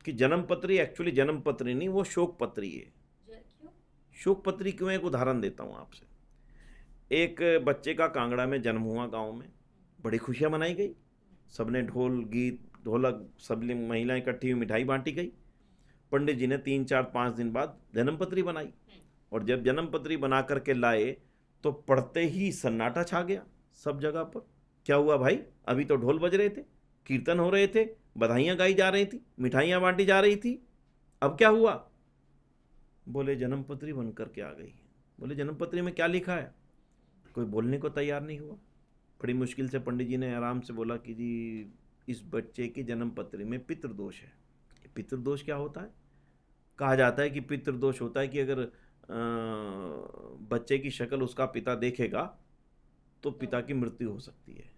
कि जन्मपत्री एक्चुअली जन्मपत्री नहीं, वो शोक पत्री है। शोक पत्री क्यों? एक उदाहरण देता हूँ आपसे। एक बच्चे का कांगड़ा में जन्म हुआ, गांव में बड़ी खुशियाँ मनाई गई, सबने ढोल गीत ढोलक सब महिलाएं इकट्ठी हुई, मिठाई बांटी गई। पंडित जी ने 3 4 5 दिन बाद जन्मपत्री बनाई, और जब जन्मपत्री बना करके लाए तो पढ़ते ही सन्नाटा छा गया सब जगह पर। क्या हुआ भाई? अभी तो ढोल बज रहे थे, कीर्तन हो रहे थे, बधाइयाँ गाई जा रही थी, मिठाइयाँ बांटी जा रही थी, अब क्या हुआ? बोले जन्मपत्री बन करके आ गई। बोले जन्मपत्री में क्या लिखा है? कोई बोलने को तैयार नहीं हुआ। बड़ी मुश्किल से पंडित जी ने आराम से बोला कि जी इस बच्चे की जन्मपत्री में पितृदोष है। पितृदोष क्या होता है? कहा जाता है कि पितृदोष होता है कि अगर बच्चे की शक्ल उसका पिता देखेगा तो पिता की मृत्यु हो सकती है।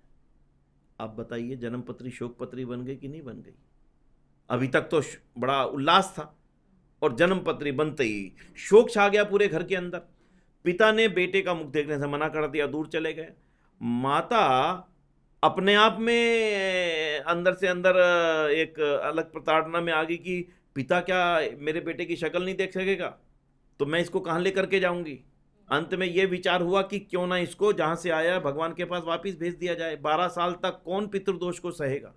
आप बताइए जन्मपत्री शोकपत्री बन गई कि नहीं बन गई? अभी तक तो बड़ा उल्लास था, और जन्मपत्री बनते ही शोक छा गया पूरे घर के अंदर। पिता ने बेटे का मुख देखने से मना कर दिया, दूर चले गए। माता अपने आप में अंदर से अंदर एक अलग प्रताड़ना में आ गई कि पिता क्या मेरे बेटे की शक्ल नहीं देख सकेगा, तो मैं इसको कहाँ लेकर के जाऊंगी। अंत में यह विचार हुआ कि क्यों ना इसको जहां से आया भगवान के पास वापस भेज दिया जाए। 12 साल तक कौन पितृदोष को सहेगा?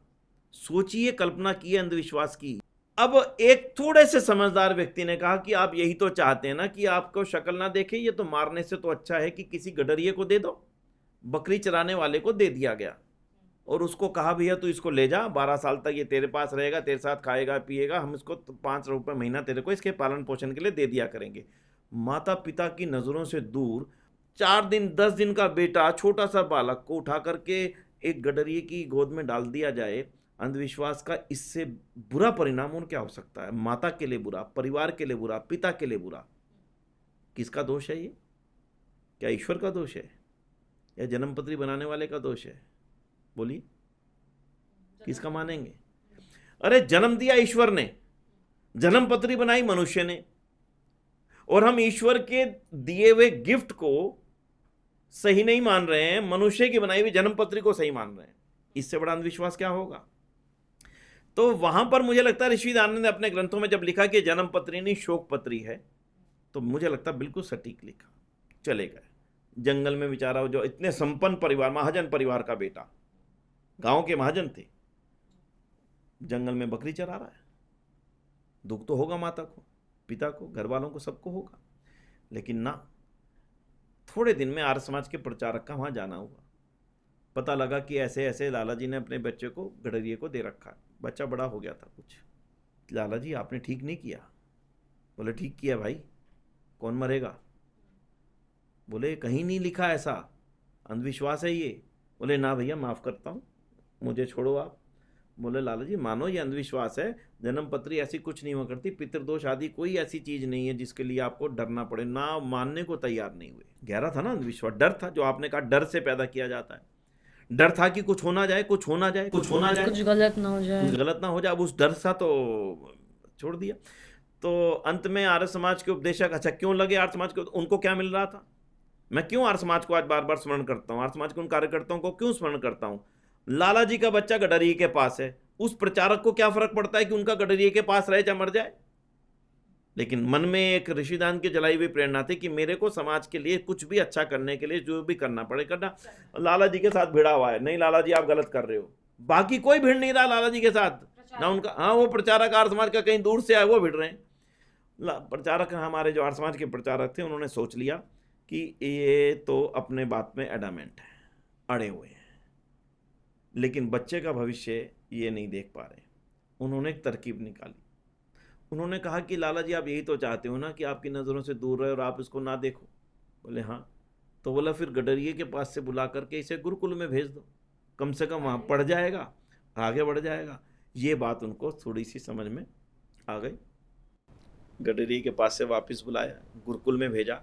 सोचिए, कल्पना की अंधविश्वास की। अब एक थोड़े से समझदार व्यक्ति ने कहा कि आप यही तो चाहते हैं ना कि आपको शक्ल ना देखे, ये तो मारने से तो अच्छा है कि किसी गडरिये को दे दो। बकरी चराने वाले को दे दिया गया, और उसको कहा भैया तू इसको ले जा, 12 साल तक ये तेरे पास रहेगा, तेरे साथ खाएगा पिएगा, हम इसको 5 रुपये महीना तेरे को इसके पालन पोषण के लिए दे दिया करेंगे। माता पिता की नज़रों से दूर 4 दिन 10 दिन का बेटा, छोटा सा बालक को उठा करके एक गडरिये की गोद में डाल दिया जाए। अंधविश्वास का इससे बुरा परिणाम और क्या हो सकता है? माता के लिए बुरा, परिवार के लिए बुरा, पिता के लिए बुरा। किसका दोष है ये? क्या ईश्वर का दोष है या जन्मपत्री बनाने वाले का दोष है? बोलिए, किसका मानेंगे? अरे जन्म दिया ईश्वर ने, जन्मपत्री बनाई मनुष्य ने, और हम ईश्वर के दिए हुए गिफ्ट को सही नहीं मान रहे हैं, मनुष्य की बनाई हुई जन्मपत्री को सही मान रहे हैं। इससे बड़ा अंधविश्वास क्या होगा? तो वहां पर मुझे लगता है ऋषि दानंद ने अपने ग्रंथों में जब लिखा कि जन्मपत्री नहीं शोकपत्री है, तो मुझे लगता है बिल्कुल सटीक लिखा। चले गए जंगल में, बेचारा जो इतने संपन्न परिवार, महाजन परिवार का बेटा, गांव के महाजन थे, जंगल में बकरी चरा रहा है। दुख तो होगा माता को, पिता को, घर वालों को, सबको होगा। लेकिन ना, थोड़े दिन में आर्य समाज के प्रचारक का वहां जाना हुआ। पता लगा कि ऐसे ऐसे लाला जी ने अपने बच्चे को गडरिये को दे रखा है। बच्चा बड़ा हो गया था कुछ। लाला जी आपने ठीक नहीं किया। बोले ठीक किया भाई, कौन मरेगा? बोले कहीं नहीं लिखा ऐसा, अंधविश्वास है ये। बोले ना भैया माफ़ करता हूँ, मुझे छोड़ो आप। बोले लाला जी मानो ये अंधविश्वास है, जन्मपत्री ऐसी कुछ नहीं हुआ करती, पितृदोष आदि कोई ऐसी चीज़ नहीं है जिसके लिए आपको डरना पड़े। ना मानने को तैयार नहीं हुए। गहरा था ना अंधविश्वास, डर था, जो आपने कहा डर से पैदा किया जाता है। डर था कि कुछ होना जाए, कुछ होना जाए, कुछ होना जाए, कुछ गलत ना हो जाए, कुछ गलत ना हो जाए। अब उस डर सा तो छोड़ दिया। तो अंत में आर्य समाज के उपदेशक, अच्छा क्यों लगे आर्य समाज के, उनको क्या मिल रहा था? मैं क्यों आर्य समाज को आज बार बार स्मरण करता हूँ, आर्य समाज के उन कार्यकर्ताओं को क्यों स्मरण करता हूँ? लाला जी का बच्चा गडरिये के पास है, उस प्रचारक को क्या फर्क पड़ता है कि उनका गडरिये के पास रहे या मर जाए? लेकिन मन में एक ऋषिदान की जलाई हुई प्रेरणा थी कि मेरे को समाज के लिए कुछ भी अच्छा करने के लिए जो भी करना पड़े करना। लाला जी के साथ भिड़ा हुआ है, नहीं लाला जी आप गलत कर रहे हो। बाकी कोई भिड़ नहीं रहा लाला जी के साथ, ना उनका, हाँ वो प्रचारक आर्य समाज का कहीं दूर से आए वो भिड़ रहे हैं। प्रचारक हमारे जो आर्य समाज के प्रचारक थे, उन्होंने सोच लिया कि ये तो अपने बात में एडामेंट है, अड़े हुए हैं, लेकिन बच्चे का भविष्य ये नहीं देख पा रहे। उन्होंने एक तरकीब निकाली। उन्होंने कहा कि लाला जी आप यही तो चाहते हो ना कि आपकी नज़रों से दूर रहे और आप इसको ना देखो। बोले हाँ। तो बोला फिर गडरिये के पास से बुला करके इसे गुरुकुल में भेज दो, कम से कम वहाँ पढ़ जाएगा, आगे बढ़ जाएगा। ये बात उनको थोड़ी सी समझ में आ गई। गडरिये के पास से वापस बुलाया, गुरुकुल में भेजा,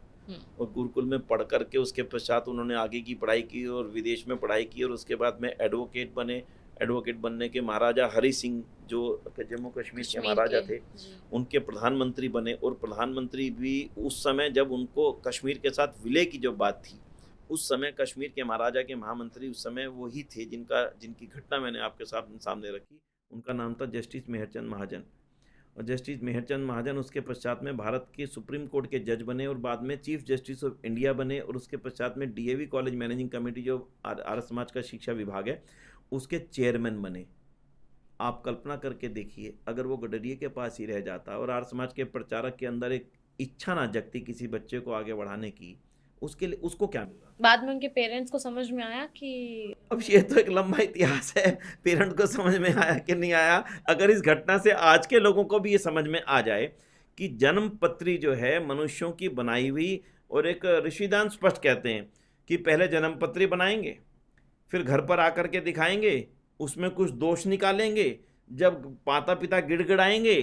और गुरुकुल में पढ़ करके उसके पश्चात उन्होंने आगे की पढ़ाई की और विदेश में पढ़ाई की, और उसके बाद में एडवोकेट बने। एडवोकेट बनने के महाराजा हरि सिंह जो जम्मू कश्मीर के महाराजा थे, उनके प्रधानमंत्री बने। और प्रधानमंत्री भी उस समय जब उनको कश्मीर के साथ विलय की जो बात थी, उस समय कश्मीर के महाराजा के महामंत्री उस समय वही थे जिनकी घटना मैंने आपके सामने रखी। उनका नाम था जस्टिस मेहरचंद महाजन। और जस्टिस मेहरचंद महाजन उसके पश्चात में भारत के सुप्रीम कोर्ट के जज बने, और बाद में चीफ जस्टिस ऑफ इंडिया बने, और उसके पश्चात में डीएवी कॉलेज मैनेजिंग कमेटी जो आर्य समाज का शिक्षा विभाग है उसके चेयरमैन बने। आप कल्पना करके देखिए, अगर वो गडरिये के पास ही रह जाता और आर्य समाज के प्रचारक के अंदर एक इच्छा ना जगती किसी बच्चे को आगे बढ़ाने की, उसके लिए उसको क्या मिला? बाद में उनके पेरेंट्स को समझ में आया कि अब ये तो एक लंबा इतिहास है, पेरेंट को समझ में आया कि नहीं आया। अगर इस घटना से आज के लोगों को भी ये समझ में आ जाए कि जन्म पत्री जो है मनुष्यों की बनाई हुई, और एक ऋषिदान स्पष्ट कहते हैं कि पहले जन्म पत्री बनाएंगे, फिर घर पर आकर के दिखाएंगे, उसमें कुछ दोष निकालेंगे, जब माता पिता गिड़गिड़ाएंगे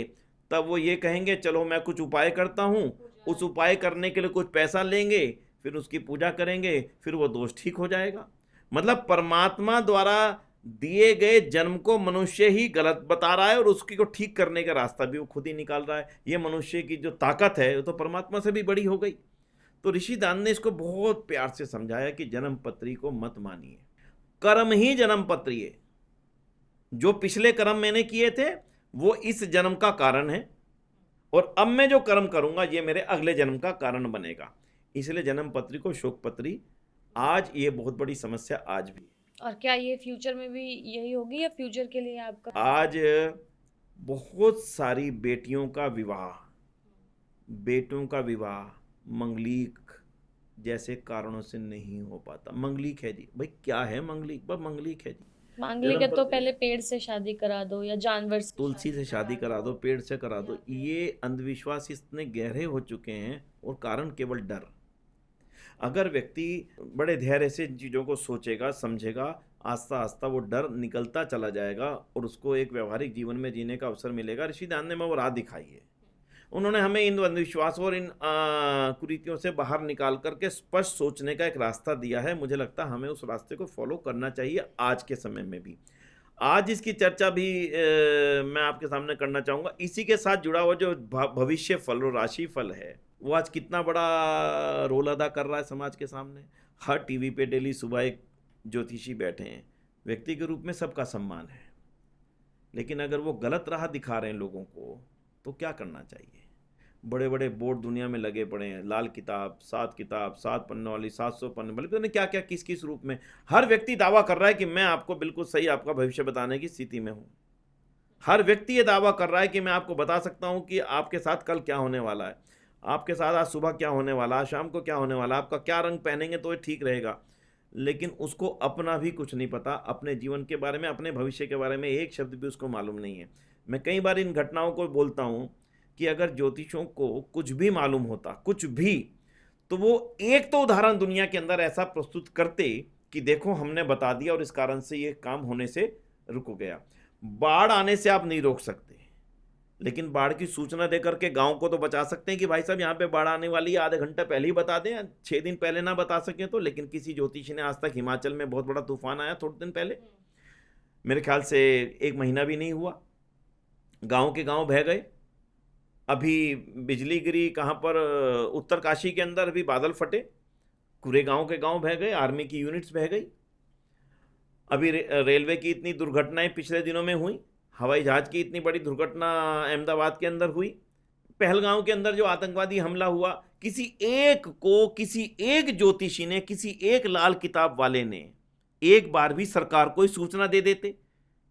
तब वो ये कहेंगे चलो मैं कुछ उपाय करता हूँ, उस उपाय करने के लिए कुछ पैसा लेंगे, फिर उसकी पूजा करेंगे, फिर वो दोष ठीक हो जाएगा। मतलब परमात्मा द्वारा दिए गए जन्म को मनुष्य ही गलत बता रहा है और उसकी को ठीक करने का रास्ता भी वो खुद ही निकाल रहा है। ये मनुष्य की जो ताकत है वो तो परमात्मा से भी बड़ी हो गई। तो ऋषिदान ने इसको बहुत प्यार से समझाया कि जन्म पत्री को मत मानिए, कर्म ही जन्म पत्री है। जो पिछले कर्म मैंने किए थे वो इस जन्म का कारण है, और अब मैं जो कर्म करूंगा ये मेरे अगले जन्म का कारण बनेगा। इसलिए जन्म पत्री को शोक पत्री, आज ये बहुत बड़ी समस्या आज भी। और क्या ये फ्यूचर में भी यही होगी या फ्यूचर के लिए आपका? आज बहुत सारी बेटियों का विवाह, बेटों का विवाह मंगलिक जैसे कारणों से नहीं हो पाता। मंगलिक है जी, भाई क्या है मंगलिक? बस मंगलिक है जी। मांगलिक है तो पहले पेड़ से शादी करा दो या जानवर से तुलसी से शादी करा दो, पेड़ से करा दो। ये अंधविश्वास इतने गहरे हो चुके हैं और कारण केवल डर। अगर व्यक्ति बड़े धैर्य से इन चीज़ों को सोचेगा, समझेगा, आस्ता आस्ता वो डर निकलता चला जाएगा और उसको एक व्यवहारिक जीवन में जीने का अवसर मिलेगा। ऋषिदान ने वो राह दिखाई है। उन्होंने हमें इन अंधविश्वासों और इन कुरीतियों से बाहर निकाल करके स्पष्ट सोचने का एक रास्ता दिया है। मुझे लगता है हमें उस रास्ते को फॉलो करना चाहिए आज के समय में भी। आज इसकी चर्चा भी मैं आपके सामने करना चाहूँगा। इसी के साथ जुड़ा हुआ जो भविष्य फल और राशि फल है वो आज कितना बड़ा रोल अदा कर रहा है समाज के सामने। हर टीवी पे डेली सुबह एक ज्योतिषी बैठे हैं, व्यक्ति के रूप में सबका सम्मान है, लेकिन अगर वो गलत राह दिखा रहे हैं लोगों को तो क्या करना चाहिए? बड़े बड़े बोर्ड दुनिया में लगे पड़े हैं, लाल किताब, 7 पन्नों वाली, 700 पन्ने वाली, पता नहीं क्या क्या किस किस रूप में। हर व्यक्ति दावा कर रहा है कि मैं आपको बिल्कुल सही आपका भविष्य बताने की स्थिति में हूँ। हर व्यक्ति ये दावा कर रहा है कि मैं आपको बता सकता हूँ कि आपके साथ कल क्या होने वाला है, आपके साथ आज सुबह क्या होने वाला, आज शाम को क्या होने वाला, आपका क्या रंग पहनेंगे तो ये ठीक रहेगा। लेकिन उसको अपना भी कुछ नहीं पता, अपने जीवन के बारे में, अपने भविष्य के बारे में एक शब्द भी उसको मालूम नहीं है। मैं कई बार इन घटनाओं को बोलता हूँ कि अगर ज्योतिषों को कुछ भी मालूम होता, कुछ भी, तो वो एक तो उदाहरण दुनिया के अंदर ऐसा प्रस्तुत करते कि देखो हमने बता दिया और इस कारण से ये काम होने से रुक गया। बाढ़ आने से आप नहीं रोक सकते, लेकिन बाढ़ की सूचना देकर के गांव को तो बचा सकते हैं कि भाई साहब यहाँ पे बाढ़ आने वाली है, आधे घंटे पहले ही बता दें, 6 दिन पहले ना बता सकें तो। लेकिन किसी ज्योतिषी ने आज तक, हिमाचल में बहुत बड़ा तूफान आया थोड़े दिन पहले, मेरे ख्याल से 1 महीना भी नहीं हुआ, गांव के गांव बह गए। अभी बिजली गिरी कहाँ पर, उत्तर काशी के अंदर अभी बादल फटे, पूरे गांव के गांव बह गए, आर्मी की यूनिट्स बह गई। अभी रेलवे की इतनी दुर्घटनाएं पिछले दिनों में हुई, हवाई जहाज की इतनी बड़ी दुर्घटना अहमदाबाद के अंदर हुई, पहलगांव के अंदर जो आतंकवादी हमला हुआ, किसी एक को, किसी एक ज्योतिषी ने, किसी एक लाल किताब वाले ने एक बार भी सरकार को ही सूचना दे देते,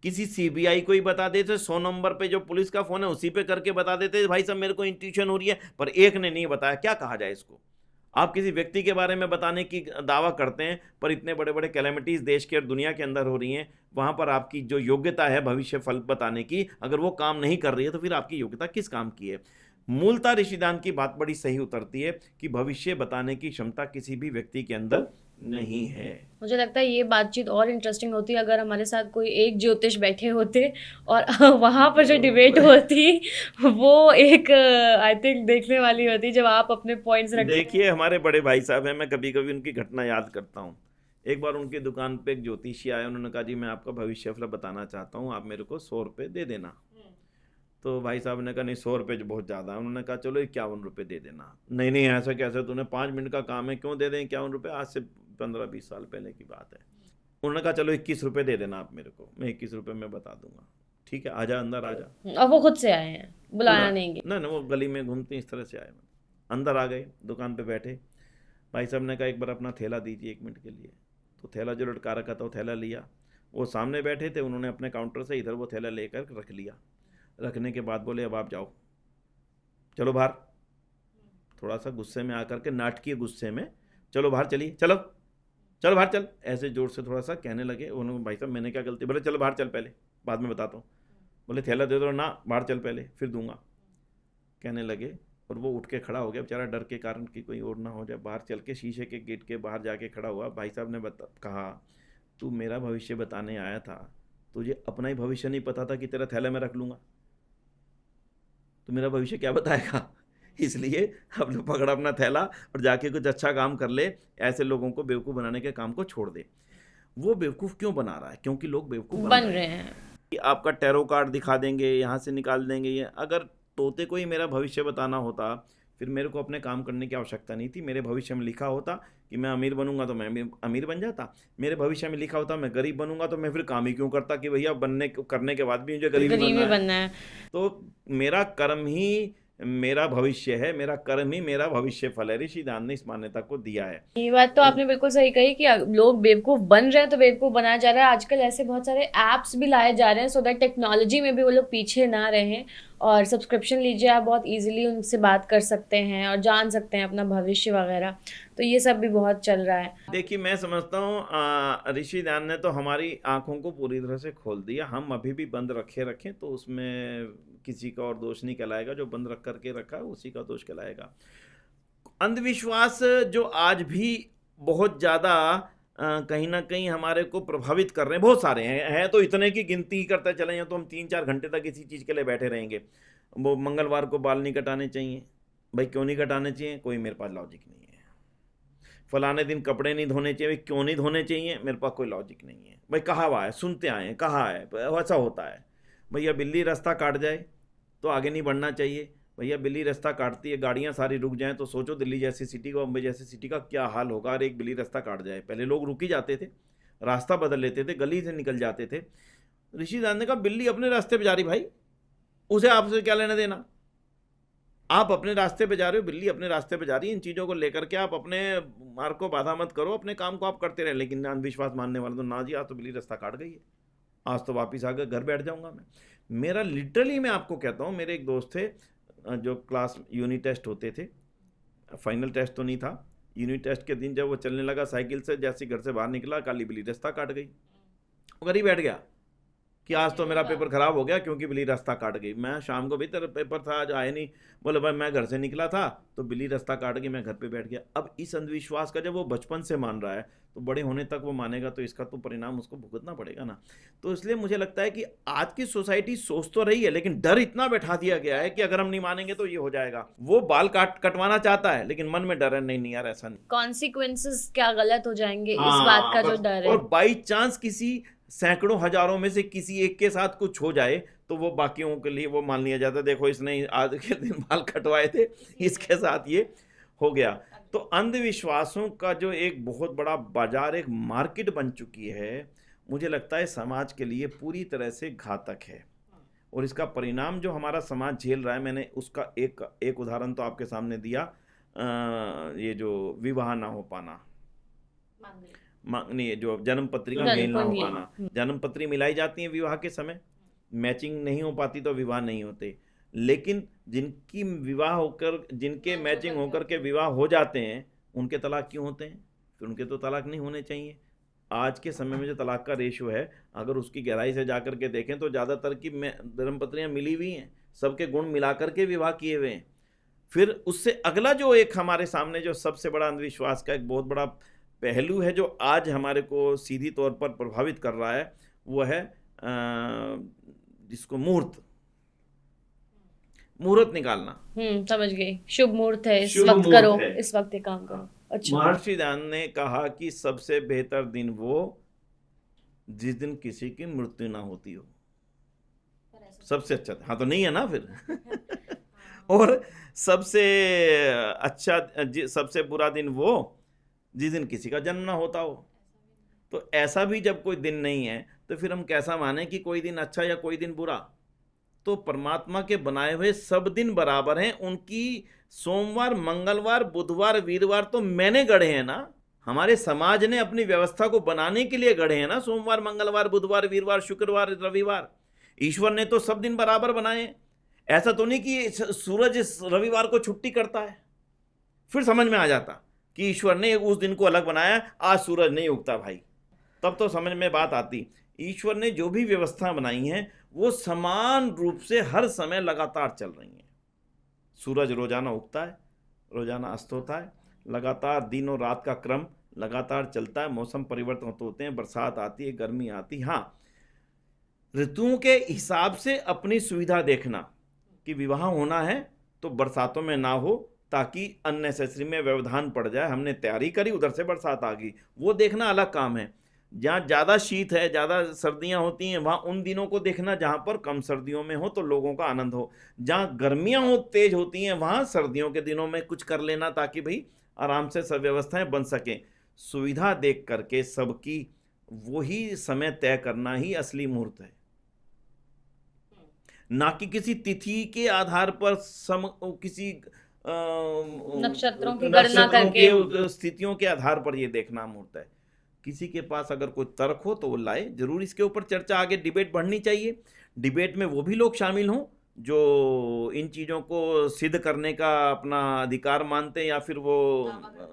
किसी सीबीआई को ही बता देते, 100 नंबर पे जो पुलिस का फोन है उसी पे करके बता देते भाई साहब मेरे को इंट्यूशन हो रही है, पर एक ने नहीं बताया। क्या कहा जाए इसको? आप किसी व्यक्ति के बारे में बताने की दावा करते हैं, पर इतने बड़े बड़े कैलेमिटीज देश के और दुनिया के अंदर हो रही हैं, वहां पर आपकी जो योग्यता है भविष्य फल बताने की, अगर वो काम नहीं कर रही है तो फिर आपकी योग्यता किस काम की है? मूलतः ऋषिदान की बात बड़ी सही उतरती है कि भविष्य बताने की क्षमता किसी भी व्यक्ति के अंदर नहीं है। मुझे लगता है ये बातचीत और इंटरेस्टिंग होती अगर हमारे साथ कोई एक ज्योतिष बैठे होते और वहाँ पर जो डिबेट होती वो एक आई थिंक देखने वाली होती, जब आप अपने पॉइंट्स रख। देखिए हमारे बड़े भाई साहब हैं, मैं कभी कभी उनकी घटना याद करता हूँ। एक बार उनकी दुकान पे एक ज्योतिषी आया, उन्होंने कहा जी मैं आपका भविष्य फल बताना चाहता हूँ, आप मेरे को 100 रुपये दे देना। तो भाई साहब ने कहा नहीं 100 रुपये बहुत ज़्यादा है। उन्होंने कहा चलो 51 रुपये दे देना। नहीं नहीं ऐसा कैसे, तूने 5 मिनट का काम है, क्यों दे दें 51 रुपये, आज से 15-20 साल पहले की बात है। उन्होंने कहा चलो 21 रुपये दे देना आप मेरे को, मैं 21 रुपये में बता दूंगा। ठीक है आजा अंदर आजा। और वो खुद से आए हैं, बुलाया नहीं? ना ना वो गली में घूमते इस तरह से आए। अंदर आ गए, दुकान पे बैठे। भाई साहब ने कहा एक बार अपना थैला दीजिए 1 मिनट के लिए। तो थैला जो लटका रखा था वो थैला लिया, वो सामने बैठे थे, उन्होंने अपने काउंटर से इधर वो थैला लेकर रख लिया। रखने के बाद बोले अब आप जाओ, चलो बाहर। थोड़ा सा गुस्से में आकर के, नाटकीय गुस्से में, चलो बाहर चलिए, चलो चलो बाहर चल, ऐसे जोर से थोड़ा सा कहने लगे। उन्होंने, भाई साहब मैंने क्या गलती? बोले चलो बाहर चल, पहले बाद में बताता हूँ। बोले थैला दे दो ना, बाहर चल पहले फिर दूंगा, कहने लगे। और वो उठ के खड़ा हो गया बेचारा, डर के कारण कि कोई और ना हो जाए। बाहर चल के शीशे के गेट के बाहर जाके खड़ा हुआ। भाई साहब ने कहा, तू मेरा भविष्य बताने आया था, तुझे अपना ही भविष्य नहीं पता था कि तेरा थैला मैं रख लूँगा? तो मेरा भविष्य क्या बताएगा? इसलिए अब लोग पकड़ अपना थैला और जाके कुछ अच्छा काम कर ले। ऐसे लोगों को बेवकूफ़ बनाने के काम को छोड़ दे। वो बेवकूफ़ क्यों बना रहा है? क्योंकि लोग बेवकूफ़ बन रहे हैं। कि आपका टैरो कार्ड दिखा देंगे, यहाँ से निकाल देंगे। ये अगर तोते को ही मेरा भविष्य बताना होता, फिर मेरे को अपने काम करने की आवश्यकता नहीं थी। मेरे भविष्य में लिखा होता कि मैं अमीर बनूंगा तो मैं अमीर बन जाता। मेरे भविष्य में लिखा होता मैं गरीब बनूंगा तो मैं फिर काम ही क्यों करता कि भैया करने के बाद भी मुझे गरीब गरीबी बनना है। तो मेरा कर्म ही मेरा भविष्य है, मेरा कर्म ही मेरा भविष्य फल है। ऋषिदान ने इस मान्यता को दिया है। ये बात तो आपने बिल्कुल सही कही कि लोग बेवकूफ बन रहे हैं तो बेवकूफ बनाया जा रहा है। आजकल ऐसे बहुत सारे एप्स भी लाए जा रहे हैं सो दैट टेक्नोलॉजी में भी वो लोग पीछे ना रहें। और सब्सक्रिप्शन लीजिए, आप बहुत इजीली उनसे बात कर सकते हैं और जान सकते हैं अपना भविष्य वगैरह। तो ये सब भी बहुत चल रहा है। देखिए, मैं समझता हूँ ऋषिदान ने तो हमारी आंखों को पूरी तरह से खोल दिया। हम अभी भी बंद रखें तो उसमें किसी का और दोष नहीं कहलाएगा। जो बंद रख करके रखा है उसी का दोष कहलाएगा। अंधविश्वास जो आज भी बहुत ज़्यादा कहीं ना कहीं हमारे को प्रभावित कर रहे हैं, बहुत सारे हैं तो इतने की गिनती करते चले तो हम 3-4 घंटे तक इसी चीज़ के लिए बैठे रहेंगे। वो मंगलवार को बाल नहीं कटाने चाहिए, भाई क्यों नहीं कटाने चाहिए? कोई मेरे पास लॉजिक नहीं है। फलाने दिन कपड़े नहीं धोने चाहिए, भाई क्यों नहीं धोने चाहिए? मेरे पास कोई लॉजिक नहीं है। भाई कहा हुआ है, सुनते आए हैं, कहा है, ऐसा होता है। भैया बिल्ली रास्ता काट जाए तो आगे नहीं बढ़ना चाहिए। भैया बिल्ली रास्ता काटती है, गाड़ियाँ सारी रुक जाएं तो सोचो दिल्ली जैसी सिटी का, बम्बई जैसी सिटी का क्या हाल होगा। अरे एक बिल्ली रास्ता काट जाए, पहले लोग रुक ही जाते थे, रास्ता बदल लेते थे, गली से निकल जाते थे। ऋषिदान ने कहा बिल्ली अपने रास्ते पे जा रही, भाई उसे आपसे क्या लेना देना? आप अपने रास्ते पे जा रहे हो, बिल्ली अपने रास्ते पे जा रही है। इन चीज़ों को लेकर के आप अपने मार्ग को बाधा मत करो, अपने काम को आप करते रहे। लेकिन अंधविश्वास मानने वाले तो ना जी, आज तो बिल्ली रास्ता काट गई है, आज तो वापिस आकर घर बैठ जाऊंगा मैं। मेरा लिटरली मैं आपको कहता हूँ, मेरे एक दोस्त थे जो क्लास यूनिट टेस्ट होते थे, फाइनल टेस्ट तो नहीं था, यूनिट टेस्ट के दिन जब वो चलने लगा साइकिल से, जैसे घर से बाहर निकला काली बिल्ली रास्ता काट गई। वो घर ही बैठ गया कि आज तो मेरा पेपर खराब हो गया क्योंकि बिल्ली रास्ता काट गई। मैं शाम को भी तेरा पेपर था, आज आए नहीं। बोले भाई मैं घर से निकला था तो बिल्ली रास्ता काट गई, मैं घर पे बैठ गया। अब इस अंधविश्वास का जब वो बचपन से मान रहा है तो बड़े होने तक वो मानेगा, तो इसका तो परिणाम उसको भुगतना पड़ेगा ना। तो इसलिए मुझे लगता है कि आज की सोसाइटी सोच तो रही है, लेकिन डर इतना बैठा दिया गया है कि अगर हम नहीं मानेंगे तो ये हो जाएगा। वो बाल कटवाना चाहता है लेकिन मन में डर है, नहीं यार ऐसा नहीं, कॉन्सिक्वेंसेस क्या गलत हो जाएंगे, इस बात का जो डर है। और बाई चांस किसी सैकड़ों हजारों में से किसी एक के साथ कुछ हो जाए तो वो बाकियों के लिए वो मान लिया जाता है, देखो इसने आज के दिन बाल कटवाए थे, इसके साथ ये हो गया। तो अंधविश्वासों का जो एक बहुत बड़ा बाजार, एक मार्केट बन चुकी है, मुझे लगता है समाज के लिए पूरी तरह से घातक है। और इसका परिणाम जो हमारा समाज झेल रहा है, मैंने उसका एक उदाहरण तो आपके सामने दिया। ये जो विवाह ना हो पाना, नहीं, जो जन्म पत्री का मेल ना हो पाना, जन्म पत्री मिलाई जाती है विवाह के समय, मैचिंग नहीं हो पाती तो विवाह नहीं होते। लेकिन जिनकी विवाह होकर, जिनके मैचिंग होकर के विवाह हो जाते हैं, उनके तलाक क्यों होते हैं? तो उनके तो तलाक नहीं होने चाहिए। आज के समय में जो तलाक का रेशो है, अगर उसकी गहराई से जाकर के देखें तो ज़्यादातर की जन्म पत्रियाँ मिली हुई हैं, सबके गुण मिला करके विवाह किए हुए हैं। फिर उससे अगला जो एक हमारे सामने जो सबसे बड़ा अंधविश्वास का एक बहुत बड़ा पहलू है, जो आज हमारे को सीधी तौर पर प्रभावित कर रहा है, वो है जिसको मुहूर्त निकालना। समझ गई, शुभ मुहूर्त है, इस शुभ वक्त मुहूर्त करो, है। इस वक्त ये काम करो। अच्छा, महर्षि दान ने कहा कि सबसे बेहतर दिन वो जिस दिन किसी की मृत्यु ना होती हो, सबसे अच्छा। हाँ तो नहीं है ना फिर। और सबसे अच्छा, सबसे बुरा दिन वो जिस दिन किसी का जन्म ना होता हो। तो ऐसा भी जब कोई दिन नहीं है तो फिर हम कैसा माने कि कोई दिन अच्छा या कोई दिन बुरा? तो परमात्मा के बनाए हुए सब दिन बराबर हैं। उनकी सोमवार, मंगलवार, बुधवार, वीरवार तो मैंने गढ़े हैं ना, हमारे समाज ने अपनी व्यवस्था को बनाने के लिए गढ़े हैं ना, सोमवार, मंगलवार, बुधवार, वीरवार, शुक्रवार, रविवार। ईश्वर ने तो सब दिन बराबर बनाए। ऐसा तो नहीं कि सूरज इस रविवार को छुट्टी करता है, फिर समझ में आ जाता कि ईश्वर ने उस दिन को अलग बनाया, आज सूरज नहीं उगता भाई, तब तो समझ में बात आती। ईश्वर ने जो भी व्यवस्था बनाई है वो समान रूप से हर समय लगातार चल रही है। सूरज रोजाना उगता है, रोजाना अस्त होता है, लगातार दिन और रात का क्रम लगातार चलता है। मौसम परिवर्तन होते हैं, बरसात आती है, गर्मी आती है। हाँ, ऋतुओं के हिसाब से अपनी सुविधा देखना कि विवाह होना है तो बरसातों में ना हो, ताकि अननेसेसरी में व्यवधान पड़ जाए। हमने तैयारी करी, उधर से बरसात आ गई, वो देखना अलग काम है। जहाँ ज़्यादा शीत है, ज़्यादा सर्दियाँ होती हैं, वहाँ उन दिनों को देखना जहाँ पर कम सर्दियों में हो तो लोगों का आनंद हो। जहाँ गर्मियाँ हो तेज होती हैं, वहाँ सर्दियों के दिनों में कुछ कर लेना, ताकि भाई आराम से सब व्यवस्थाएं बन सकें। सुविधा देख करके सबकी वही समय तय करना ही असली मुहूर्त है, ना कि किसी तिथि के आधार पर किसी नक्षत्रों की गणना करके। के स्थितियों के आधार पर ये देखना मुहूर्त है। किसी के पास अगर कोई तर्क हो तो वो लाए, जरूर इसके ऊपर चर्चा, आगे डिबेट बढ़नी चाहिए। डिबेट में वो भी लोग शामिल हों जो इन चीज़ों को सिद्ध करने का अपना अधिकार मानते हैं या फिर वो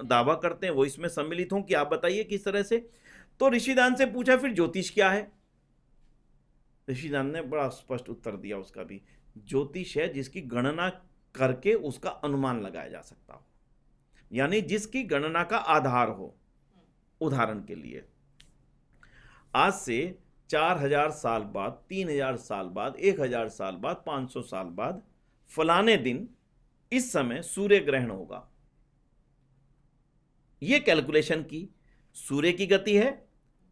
दावा करते हैं, वो इसमें सम्मिलित हों कि आप बताइए किस तरह से। तो ऋषिदान से पूछा फिर ज्योतिष क्या है। ऋषिदान ने बड़ा स्पष्ट उत्तर दिया उसका भी। ज्योतिष है जिसकी गणना करके उसका अनुमान लगाया जा सकता हो, यानी जिसकी गणना का आधार हो। उदाहरण के लिए, आज से 4000 साल बाद, 3000 साल बाद, 1000 साल बाद, 500 साल बाद फलाने दिन इस समय सूर्य ग्रहण होगा। यह कैलकुलेशन की, सूर्य की गति है,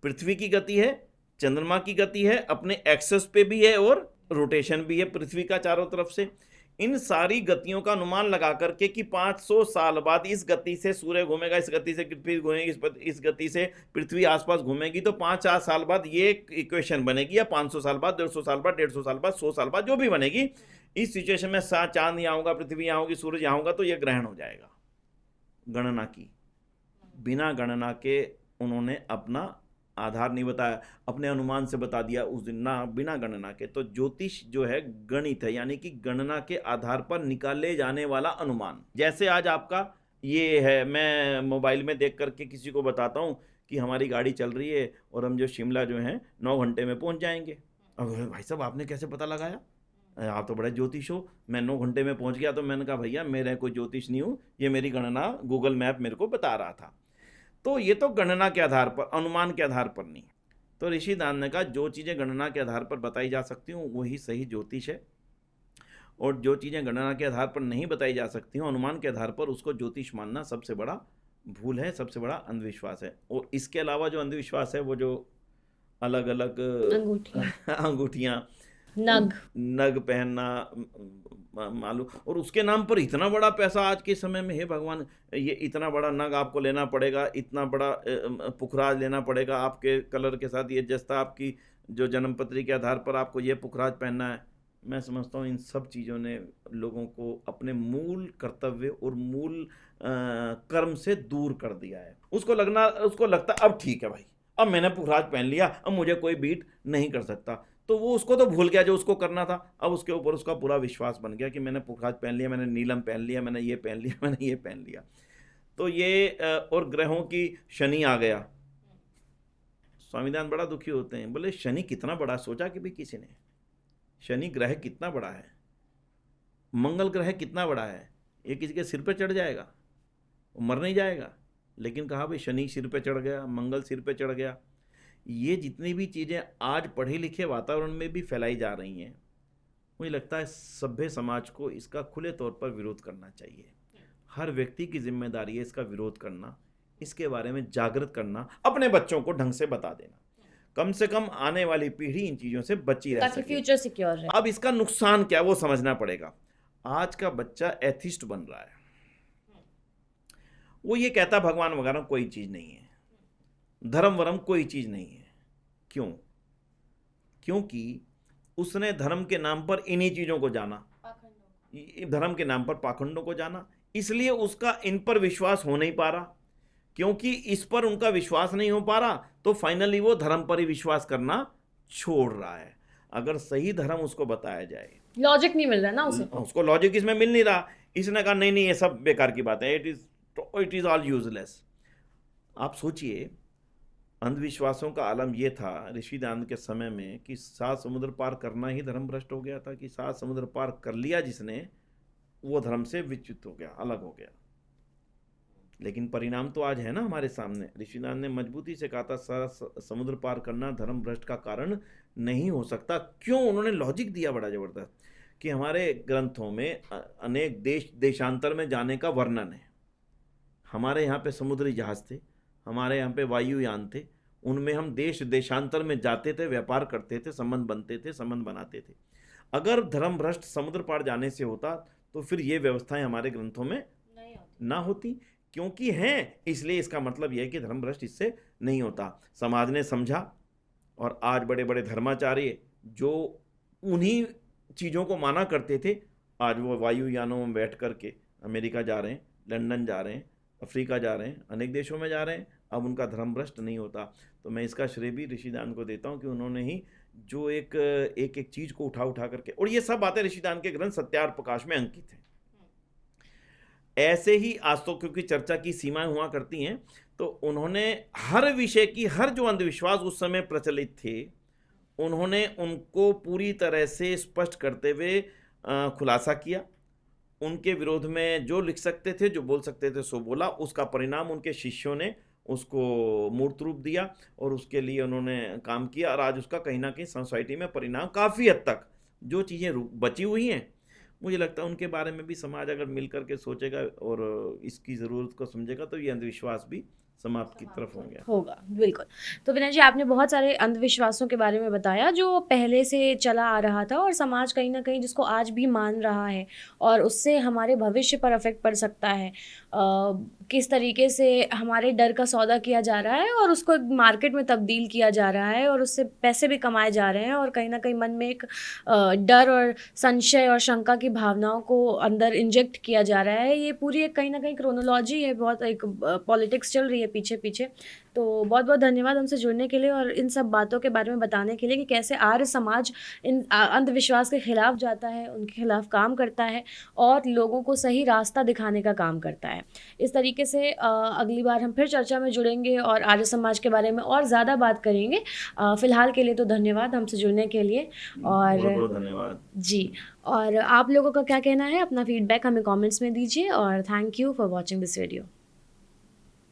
पृथ्वी की गति है, चंद्रमा की गति है, अपने एक्सेस पे भी है और रोटेशन भी है पृथ्वी का चारों तरफ से। इन सारी गतियों का अनुमान लगा करके कि 500 साल बाद इस गति से सूर्य घूमेगा, इस गति से पृथ्वी घूमेगी, इस गति से पृथ्वी आसपास घूमेगी, तो 5-4 साल बाद ये इक्वेशन बनेगी, या 500 साल बाद, 150 साल बाद, 150 साल बाद, 100 साल बाद, जो भी बनेगी। इस सिचुएशन में चांद यहाँ होगा, पृथ्वी यहाँ होगी, सूरज यहाँ होगा, तो यह ग्रहण हो जाएगा। गणना की, बिना गणना के उन्होंने अपना आधार नहीं बताया, अपने अनुमान से बता दिया उस दिन, ना बिना गणना के। तो ज्योतिष जो है गणित है, यानी कि गणना के आधार पर निकाले जाने वाला अनुमान। जैसे आज आपका ये है, मैं मोबाइल में देख करके किसी को बताता हूँ कि हमारी गाड़ी चल रही है और हम जो शिमला जो है 9 घंटे में पहुँच जाएंगे। अब भाई साहब आपने कैसे पता लगाया, आप तो बड़े ज्योतिष हो, मैं 9 घंटे में पहुँच गया। तो मैंने कहा भैया मेरे कोई ज्योतिष नहीं हूँ, ये मेरी गणना गूगल मैप मेरे को बता रहा था। तो ये तो गणना के आधार पर, अनुमान के आधार पर नहीं। तो ऋषिदान ने कहा जो चीज़ें गणना के आधार पर बताई जा सकती हूँ वही सही ज्योतिष है, और जो चीज़ें गणना के आधार पर नहीं बताई जा सकती हूँ, अनुमान के आधार पर, उसको ज्योतिष मानना सबसे बड़ा भूल है, सबसे बड़ा अंधविश्वास है। और इसके अलावा जो अंधविश्वास है वो जो अलग अलग अंगूठियाँ, नग पहनना, मालूम, और उसके नाम पर इतना बड़ा पैसा आज के समय में है भगवान, ये इतना बड़ा नग आपको लेना पड़ेगा, इतना बड़ा पुखराज लेना पड़ेगा आपके कलर के साथ, ये जैसा आपकी जो जन्मपत्री के आधार पर आपको ये पुखराज पहनना है। मैं समझता हूँ इन सब चीज़ों ने लोगों को अपने मूल कर्तव्य और मूल कर्म से दूर कर दिया है। उसको लगता अब ठीक है भाई, अब मैंने पुखराज पहन लिया, अब मुझे कोई बीट नहीं कर सकता। तो वो उसको तो भूल गया जो उसको करना था। अब उसके ऊपर उसका पूरा विश्वास बन गया कि मैंने पुखराज पहन लिया, मैंने नीलम पहन लिया, मैंने ये पहन लिया, मैंने ये पहन लिया। तो ये और ग्रहों की शनि आ गया। स्वामीदान बड़ा दुखी होते हैं, बोले शनि कितना बड़ा, सोचा कि भाई किसी ने शनि ग्रह कितना बड़ा है, मंगल ग्रह कितना बड़ा है, ये किसी के सिर पे चढ़ जाएगा, वो मर नहीं जाएगा। लेकिन कहा भाई शनि सिर पे चढ़ गया, मंगल सिर पे चढ़ गया। ये जितनी भी चीज़ें आज पढ़े लिखे वातावरण में भी फैलाई जा रही हैं, मुझे लगता है सभ्य समाज को इसका खुले तौर पर विरोध करना चाहिए। हर व्यक्ति की जिम्मेदारी है इसका विरोध करना, इसके बारे में जागृत करना, अपने बच्चों को ढंग से बता देना, कम से कम आने वाली पीढ़ी इन चीज़ों से बची रह सके, फ्यूचर सिक्योर रहे। अब इसका नुकसान क्या वो समझना पड़ेगा। आज का बच्चा एथिस्ट बन रहा है, वो ये कहता भगवान वगैरह कोई चीज़ नहीं है, धर्म वरम कोई चीज़ नहीं है। क्यों? क्योंकि उसने धर्म के नाम पर इन्हीं चीज़ों को जाना, धर्म के नाम पर पाखंडों को जाना, इसलिए उसका इन पर विश्वास हो नहीं पा रहा। क्योंकि इस पर उनका विश्वास नहीं हो पा रहा, तो फाइनली वो धर्म पर ही विश्वास करना छोड़ रहा है। अगर सही धर्म उसको बताया जाए, लॉजिक नहीं मिल रहा ना उसे। उसको लॉजिक इसमें मिल नहीं रहा, इसने कहा नहीं नहीं ये सब बेकार की बात है, इट इज ऑल यूजलेस। आप सोचिए, अंधविश्वासों का आलम यह था ऋषि दयानंद के समय में कि 7 समुद्र पार करना ही धर्म भ्रष्ट हो गया था, कि 7 समुद्र पार कर लिया जिसने, वो धर्म से विच्युत हो गया, अलग हो गया। लेकिन परिणाम तो आज है ना हमारे सामने। ऋषि दयानंद ने मजबूती से कहा था 7 समुद्र पार करना धर्म भ्रष्ट का कारण नहीं हो सकता। क्यों? उन्होंने लॉजिक दिया बड़ा जबरदस्त कि हमारे ग्रंथों में अनेक देशांतर में जाने का वर्णन है। हमारे यहाँ पे समुद्री जहाज थे, हमारे यहाँ पे वायुयान थे, उनमें हम देश देशांतर में जाते थे, व्यापार करते थे, संबंध बनते थे, संबंध बनाते थे। अगर धर्म भ्रष्ट समुद्र पार जाने से होता तो फिर ये व्यवस्थाएं हमारे ग्रंथों में ना होती। क्योंकि हैं, इसलिए इसका मतलब यह है कि धर्म भ्रष्ट इससे नहीं होता। समाज ने समझा, और आज बड़े बड़े धर्माचार्य जो उन्हीं चीज़ों को माना करते थे, आज वो वायुयानों में बैठ करके अमेरिका जा रहे हैं, लंदन जा रहे हैं, अफ्रीका जा रहे हैं, अनेक देशों में जा रहे हैं। अब उनका धर्म भ्रष्ट नहीं होता। तो मैं इसका श्रेय भी ऋषि दयानंद को देता हूँ कि उन्होंने ही जो एक एक चीज़ को उठा करके, और ये सब बातें ऋषि दयानंद के ग्रंथ सत्यार प्रकाश में अंकित हैं। ऐसे ही आज तो क्योंकि चर्चा की सीमाएं हुआ करती हैं, तो उन्होंने हर विषय की, हर जो अंधविश्वास उस समय प्रचलित थे, उन्होंने उनको पूरी तरह से स्पष्ट करते हुए खुलासा किया। उनके विरोध में जो लिख सकते थे, जो बोल सकते थे, सो बोला। उसका परिणाम उनके शिष्यों ने उसको मूर्त रूप दिया, और उसके लिए उन्होंने काम किया, और आज उसका कहीं ना कहीं सोसाइटी में परिणाम काफ़ी हद तक जो चीज़ें बची हुई हैं, मुझे लगता है उनके बारे में भी समाज अगर मिल करके सोचेगा और इसकी ज़रूरत को समझेगा, तो ये अंधविश्वास भी समाप्त की तरफ होगा। बिल्कुल। तो विनय जी, आपने बहुत सारे अंधविश्वासों के बारे में बताया जो पहले से चला आ रहा था और समाज कहीं ना कहीं जिसको आज भी मान रहा है, और उससे हमारे भविष्य पर अफेक्ट पड़ सकता है। किस तरीके से हमारे डर का सौदा किया जा रहा है और उसको मार्केट में तब्दील किया जा रहा है, और उससे पैसे भी कमाए जा रहे हैं, और कहीं ना कहीं मन में एक डर और संशय और शंका की भावनाओं को अंदर इंजेक्ट किया जा रहा है। ये पूरी एक कहीं ना कहीं क्रोनोलॉजी है, बहुत एक पॉलिटिक्स चल रही है पीछे पीछे। तो बहुत बहुत धन्यवाद हमसे जुड़ने के लिए और इन सब बातों के बारे में बताने के लिए कि कैसे आर्य समाज इन अंधविश्वास के खिलाफ जाता है, उनके खिलाफ काम करता है और लोगों को सही रास्ता दिखाने का काम करता है। इस तरीके से अगली बार हम फिर चर्चा में जुड़ेंगे और आर्य समाज के बारे में और ज़्यादा बात करेंगे। फ़िलहाल के लिए तो धन्यवाद हमसे जुड़ने के लिए। और बहुत बहुत धन्यवाद जी। और आप लोगों का क्या कहना है, अपना फीडबैक हमें कमेंट्स में दीजिए, और thank you for watching this video.